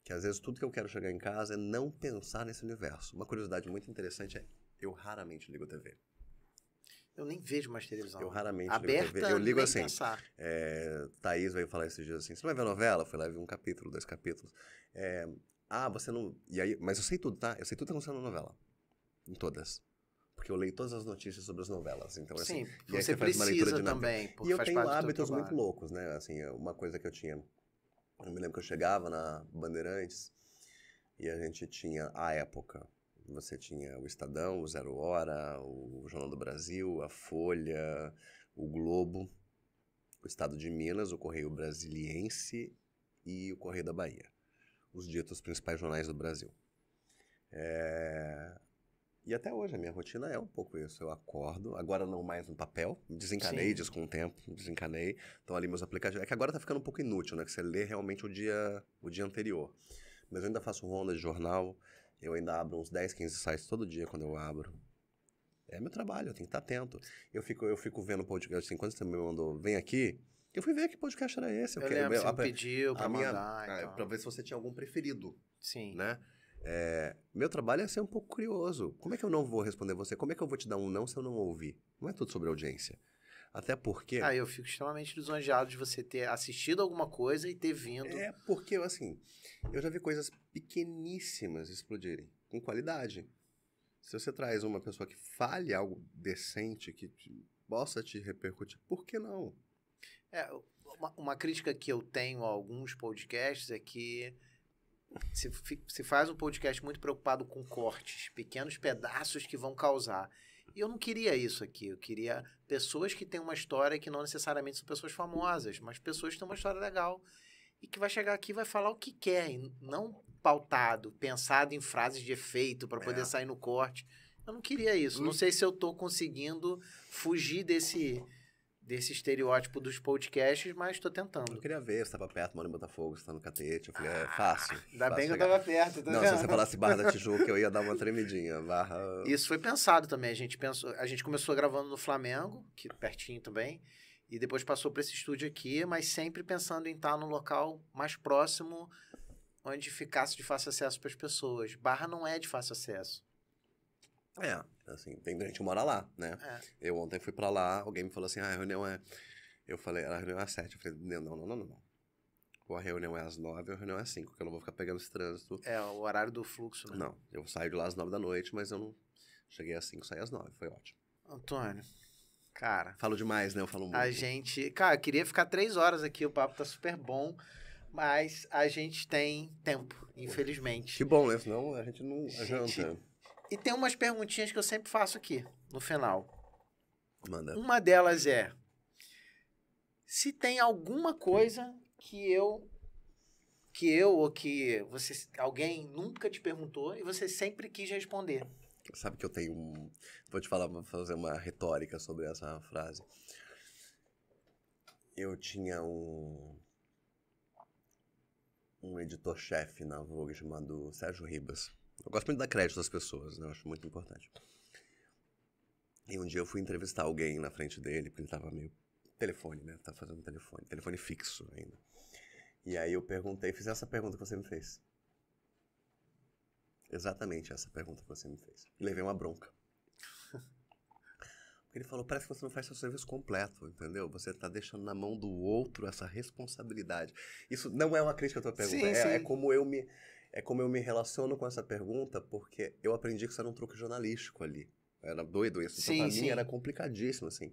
Que às vezes tudo que eu quero chegar em casa é não pensar nesse universo. Uma curiosidade muito interessante Eu raramente ligo a TV. Eu nem vejo mais televisão. Eu raramente Aberta, ligo a TV. Eu ligo nem assim. pensar. Thaís veio falar esses dias assim, você não vai ver novela? Eu fui lá e vi um capítulo, 2 capítulos. Você não... E aí, mas eu sei tudo, tá? Eu sei tudo que tá acontecendo na novela. Em todas. Porque eu leio todas as notícias sobre as novelas. Então, Sim, assim, e aí você faz uma leitura precisa dinâmica. também. E eu faz tenho parte do teu hábitos muito trabalho. loucos, né? Assim, uma coisa que eu tinha... Eu me lembro que eu chegava na Bandeirantes e a gente tinha, à época, você tinha o Estadão, o Zero Hora, o Jornal do Brasil, a Folha, o Globo, o Estado de Minas, o Correio Brasiliense e o Correio da Bahia. Os ditos principais jornais do Brasil. E até hoje a minha rotina é um pouco isso. Eu acordo, agora não mais no papel, desencanei disso com o tempo, desencanei. Então ali meus aplicativos... É que agora tá ficando um pouco inútil, né? Que você lê realmente o dia anterior. Mas eu ainda faço ronda de jornal, eu ainda abro uns 10, 15 sites todo dia quando eu abro. É meu trabalho, eu tenho que estar atento. Eu fico vendo podcast, assim, quando você me mandou, vem aqui, eu fui ver que podcast era esse. Eu lembro, você me pediu pra mandar e tal. Pra ver se você tinha algum preferido. Sim. Né? Meu trabalho é ser um pouco curioso. Como é que eu não vou responder você? Como é que eu vou te dar um não se eu não ouvir? Não é tudo sobre audiência. Até porque... eu fico extremamente lisonjeado de você ter assistido alguma coisa e ter vindo. Porque, assim, eu já vi coisas pequeníssimas explodirem, com qualidade. Se você traz uma pessoa que fale algo decente, que possa te repercutir, por que não? Uma crítica que eu tenho a alguns podcasts é que se faz um podcast muito preocupado com cortes, pequenos pedaços que vão causar. E eu não queria isso aqui. Eu queria pessoas que têm uma história que não necessariamente são pessoas famosas, mas pessoas que têm uma história legal e que vai chegar aqui e vai falar o que quer, e não pautado, pensado em frases de efeito para poder sair no corte. Eu não queria isso. Não sei se eu estou conseguindo fugir desse estereótipo dos podcasts, mas estou tentando. Eu queria ver, você estava perto, mano, em Botafogo, você está no Catete. Eu falei, fácil. Ainda bem chegar. que eu estava perto. Não, se você falasse Barra da Tijuca, eu ia dar uma tremidinha. Isso foi pensado também. A gente começou gravando no Flamengo, que pertinho também, e depois passou para esse estúdio aqui, mas sempre pensando em estar num local mais próximo, onde ficasse de fácil acesso para as pessoas. Barra não é de fácil acesso. Assim, tem gente que mora lá, né? Eu ontem fui pra lá, alguém me falou assim, a reunião é... Eu falei, a reunião é às 7. Eu falei, não. Ou a reunião é às 9, ou a reunião é às 5, porque eu não vou ficar pegando esse trânsito. O horário do fluxo, né? Não, eu saio de lá às 9 da noite, mas eu não... Cheguei às 5, saí às 9, foi ótimo. Antônio, cara... Falo demais, né? Eu falo muito. Cara, eu queria ficar 3 horas aqui, o papo tá super bom, mas a gente tem tempo, infelizmente. Que bom, né? Senão a gente não janta. E tem umas perguntinhas que eu sempre faço aqui, no final. Manda. Uma delas é... Se tem alguma coisa que alguém nunca te perguntou e você sempre quis responder. Sabe que eu tenho Vou te falar, vou fazer uma retórica sobre essa frase. Eu tinha um editor-chefe na Vogue chamado Sérgio Ribas. Eu gosto muito de dar crédito às pessoas, né? Eu acho muito importante. E um dia eu fui entrevistar alguém na frente dele, porque ele tava meio... Telefone, né? Tá fazendo telefone fixo ainda. E aí eu fiz essa pergunta que você me fez. Exatamente essa pergunta que você me fez. E levei uma bronca. Porque ele falou, parece que você não faz seu serviço completo, entendeu? Você tá deixando na mão do outro essa responsabilidade. Isso não é uma crítica à tua pergunta. Sim, sim. É como eu me relaciono com essa pergunta, porque eu aprendi que isso era um truque jornalístico ali. Era doido isso. Então, pra mim era complicadíssimo, assim.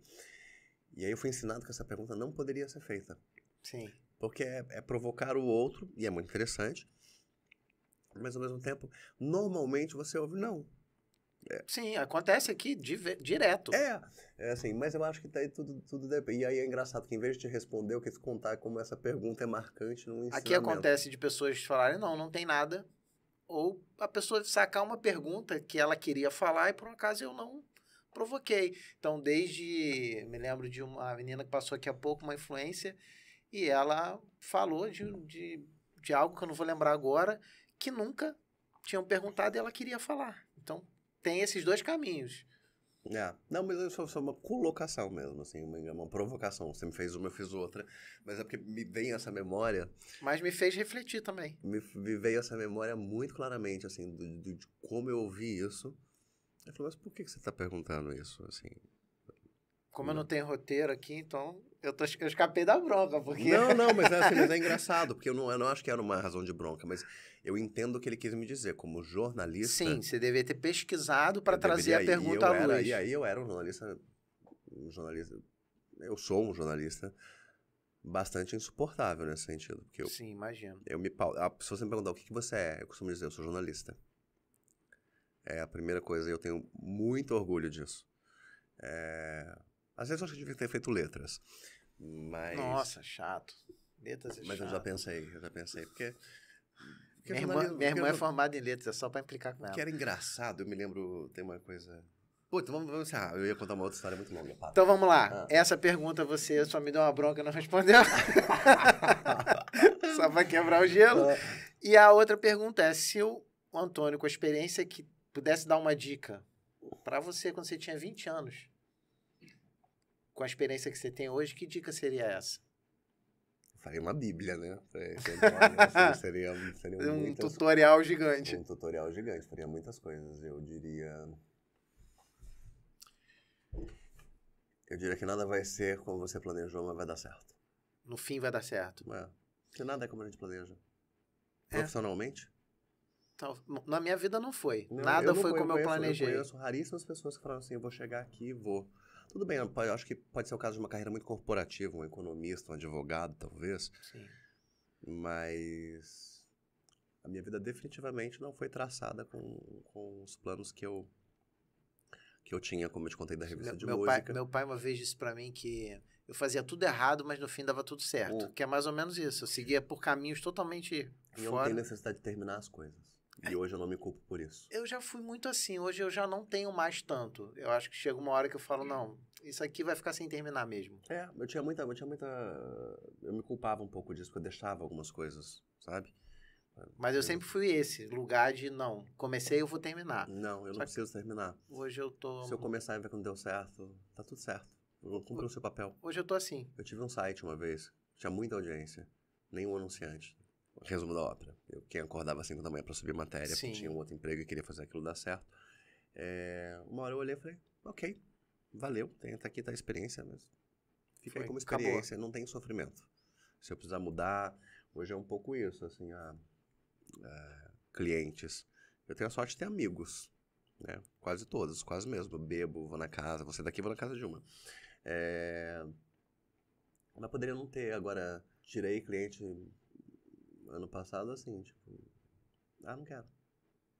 E aí eu fui ensinado que essa pergunta não poderia ser feita. Sim. Porque é provocar o outro, e é muito interessante, mas ao mesmo tempo, normalmente você ouve não. Sim, acontece aqui direto. Assim, mas eu acho que tá aí tudo depende. E aí é engraçado que em vez de te responder, eu quis contar como essa pergunta é marcante no ensinamento. Aqui acontece de pessoas falarem, não tem nada, ou a pessoa sacar uma pergunta que ela queria falar e por um acaso eu não provoquei. Então, me lembro de uma menina que passou aqui há pouco, uma influência, e ela falou de algo que eu não vou lembrar agora, que nunca tinham perguntado e ela queria falar. Então, tem esses dois caminhos. Não, mas eu sou uma colocação mesmo, assim, uma provocação. Você me fez uma, eu fiz outra, mas é porque me vem essa memória... Mas me fez refletir também. Me veio essa memória muito claramente, assim, de como eu ouvi isso. Ele falou, mas por que você está perguntando isso, assim? Como eu não tenho roteiro aqui, então eu escapei da bronca, porque... Não, mas é assim, mas é engraçado, porque eu não acho que era uma razão de bronca, mas eu entendo o que ele quis me dizer. Como jornalista... Sim, você deveria ter pesquisado para eu trazer a deveria- pergunta à luz. E aí eu era um jornalista... Eu sou um jornalista bastante insuportável nesse sentido. Porque Sim, imagino. se você me perguntar o que você é, eu costumo dizer, eu sou jornalista. É a primeira coisa, e eu tenho muito orgulho disso. Às vezes eu acho que eu devia ter feito letras, mas... Nossa, chato. Letras é Mas chato. eu já pensei, porque Minha irmã é formada em letras, é só para implicar com ela. que era engraçado, eu me lembro, tem uma coisa... Putz, vamos encerrar, eu ia contar uma outra história muito longa, Pato. Então vamos lá. Essa pergunta você só me deu uma bronca e não respondeu. Só para quebrar o gelo. E a outra pergunta é, se o Antônio, com a experiência que pudesse dar uma dica para você quando você tinha 20 anos, com a experiência que você tem hoje, que dica seria essa? Faria uma bíblia, né? Seria Um tutorial gigante. Um tutorial gigante, faria muitas coisas. Eu diria que nada vai ser como você planejou, mas vai dar certo. No fim vai dar certo. Porque nada é como a gente planeja. Profissionalmente? Então, na minha vida não foi. Não, nada foi como eu planejei. Eu conheço raríssimas pessoas que falaram assim, eu vou chegar aqui e vou. Tudo bem, eu acho que pode ser o caso de uma carreira muito corporativa, um economista, um advogado, talvez. Sim. Mas a minha vida definitivamente não foi traçada com os planos que eu tinha, como eu te contei da revista de música. Meu pai uma vez disse pra mim que eu fazia tudo errado, mas no fim dava tudo certo. Que é mais ou menos isso. Eu seguia por caminhos totalmente e eu não tenho necessidade de terminar as coisas. E hoje eu não me culpo por isso. Eu já fui muito assim. Hoje eu já não tenho mais tanto. Eu acho que chega uma hora que eu falo, não, isso aqui vai ficar sem terminar mesmo. Eu tinha muita... Eu me culpava um pouco disso, porque eu deixava algumas coisas, sabe? Mas eu sempre fui esse lugar de, não, comecei, eu vou terminar. Não, eu não preciso terminar. Hoje eu tô... Se eu começar e ver que não deu certo, tá tudo certo. Cumpre o seu papel. Hoje eu tô assim. Eu tive um site uma vez, tinha muita audiência, nenhum anunciante. Resumo da ópera. Quem acordava às 5 da manhã pra subir matéria, porque tinha um outro emprego e queria fazer aquilo dar certo. Uma hora eu olhei e falei, ok, valeu, tá aqui, tá a experiência, mas fica aí como experiência, não tem sofrimento. Se eu precisar mudar, hoje é um pouco isso, assim, clientes. Eu tenho a sorte de ter amigos, né? Quase todos, quase mesmo. Eu bebo, vou na casa, você daqui, vou na casa de uma. Mas poderia não ter. Agora, tirei cliente ano passado assim, tipo... não quero.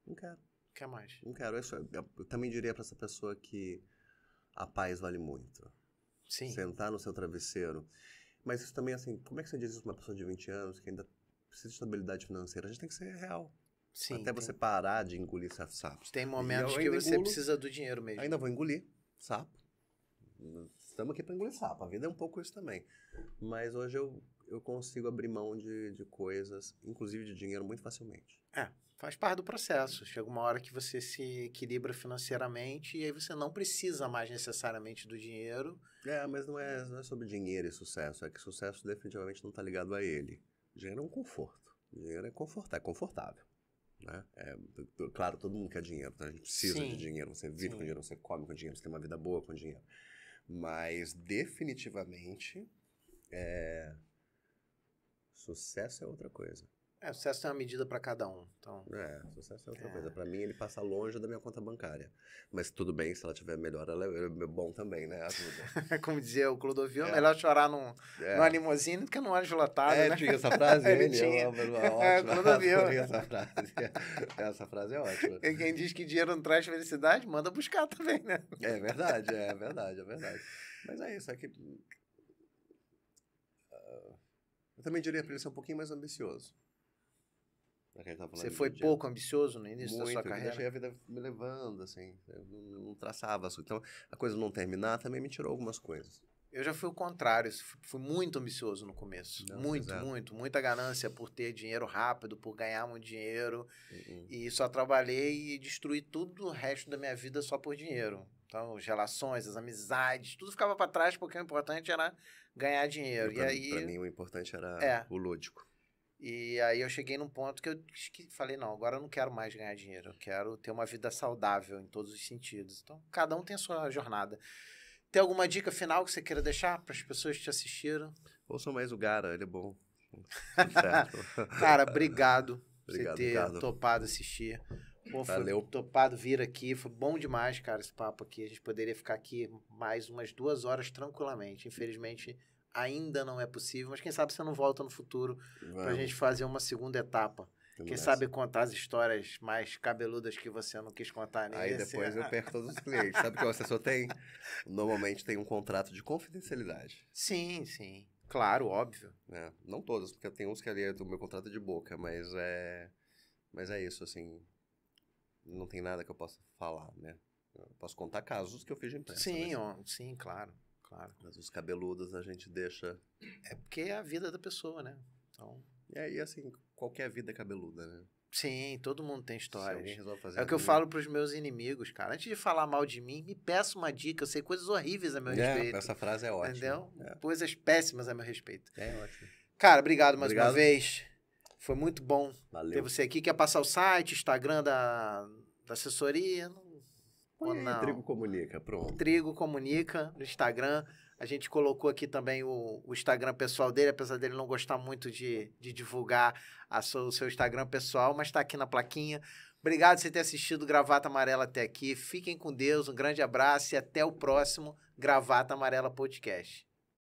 Não quero. Quer mais? Não quero. Eu também diria pra essa pessoa que a paz vale muito. Sim. Sentar no seu travesseiro. Mas isso também, assim, como é que você diz isso pra uma pessoa de 20 anos que ainda precisa de estabilidade financeira? A gente tem que ser real. Sim. Até você parar de engolir sapos. Tem momentos que você precisa do dinheiro mesmo. Ainda vou engolir sapo. Estamos aqui para engolir sapo. A vida é um pouco isso também. Mas hoje eu consigo abrir mão de coisas, inclusive de dinheiro, muito facilmente. Faz parte do processo. Chega uma hora que você se equilibra financeiramente e aí você não precisa mais necessariamente do dinheiro. Mas não é sobre dinheiro e sucesso. É que sucesso definitivamente não está ligado a ele. Dinheiro é um conforto. Dinheiro é confortável. Né? Claro, todo mundo quer dinheiro. Tá? A gente precisa de dinheiro. Você vive com dinheiro, você come com dinheiro, você tem uma vida boa com dinheiro. Mas definitivamente sucesso é outra coisa. Sucesso tem uma medida para cada um. Então... sucesso é outra coisa. Para mim, ele passa longe da minha conta bancária. Mas tudo bem, se ela tiver melhor, ela é bom também, né? Ajuda. Como dizia o Clodovil, é melhor chorar numa limusine do que num ônibus lotado, né? Tinha essa frase, ele tinha. Clodovil. Essa frase é ótima. E quem diz que dinheiro não traz felicidade, manda buscar também, né? É verdade. Mas é isso, eu também diria para ele ser um pouquinho mais ambicioso. Você foi pouco ambicioso no início da sua carreira? Eu deixei a vida me levando, assim. Eu não traçava. Então, a coisa não terminar também me tirou algumas coisas. Eu já fui o contrário. Fui muito ambicioso no começo. Muita ganância por ter dinheiro rápido, por ganhar muito dinheiro. E só trabalhei e destruí tudo o resto da minha vida só por dinheiro. Então, as relações, as amizades, tudo ficava para trás porque o importante era ganhar dinheiro. Para mim, o importante era o lúdico. E aí eu cheguei num ponto que eu falei, não, agora eu não quero mais ganhar dinheiro, eu quero ter uma vida saudável em todos os sentidos. Então, cada um tem a sua jornada. Tem alguma dica final que você queira deixar para as pessoas que te assistiram? Ouçam mais o Gara, ele é bom. Tudo certo. Cara, obrigado por você Obrigado, ter Ricardo. topado assistir. Pô, Valeu. foi topado vir aqui, foi bom demais, cara, esse papo aqui. A gente poderia ficar aqui mais umas 2 horas tranquilamente. Infelizmente, ainda não é possível, mas quem sabe você não volta no futuro pra gente fazer uma segunda etapa. Quem sabe contar as histórias mais cabeludas que você não quis contar nesse. Aí depois eu perco todos os clientes. Sabe o que o assessor tem? Normalmente tem um contrato de confidencialidade. Sim, sim. Claro, óbvio. Né? Não todos, porque tem uns que ali do meu contrato é de boca, mas é isso, assim. Não tem nada que eu possa falar, né? Eu posso contar casos que eu fiz de imprensa. Sim, sim, claro. Mas os cabeludos a gente deixa... É porque é a vida da pessoa, né? Então... E aí, assim, qualquer vida é cabeluda, né? Sim, todo mundo tem histórias. Se alguém resolve fazer É o que eu falo pros meus inimigos, cara. Antes de falar mal de mim, me peça uma dica. Eu sei coisas horríveis a meu respeito. Essa frase é ótima. Entendeu? Coisas péssimas a meu respeito. É ótimo. Cara, obrigado mais uma vez. Foi muito bom ter Valeu. você aqui. Quer passar o site, Instagram da assessoria? Ou não? Trigo Comunica, pronto. Trigo Comunica no Instagram. A gente colocou aqui também o Instagram pessoal dele, apesar dele não gostar muito de divulgar o seu Instagram pessoal, mas está aqui na plaquinha. Obrigado por você ter assistido Gravata Amarela até aqui. Fiquem com Deus, um grande abraço e até o próximo Gravata Amarela Podcast.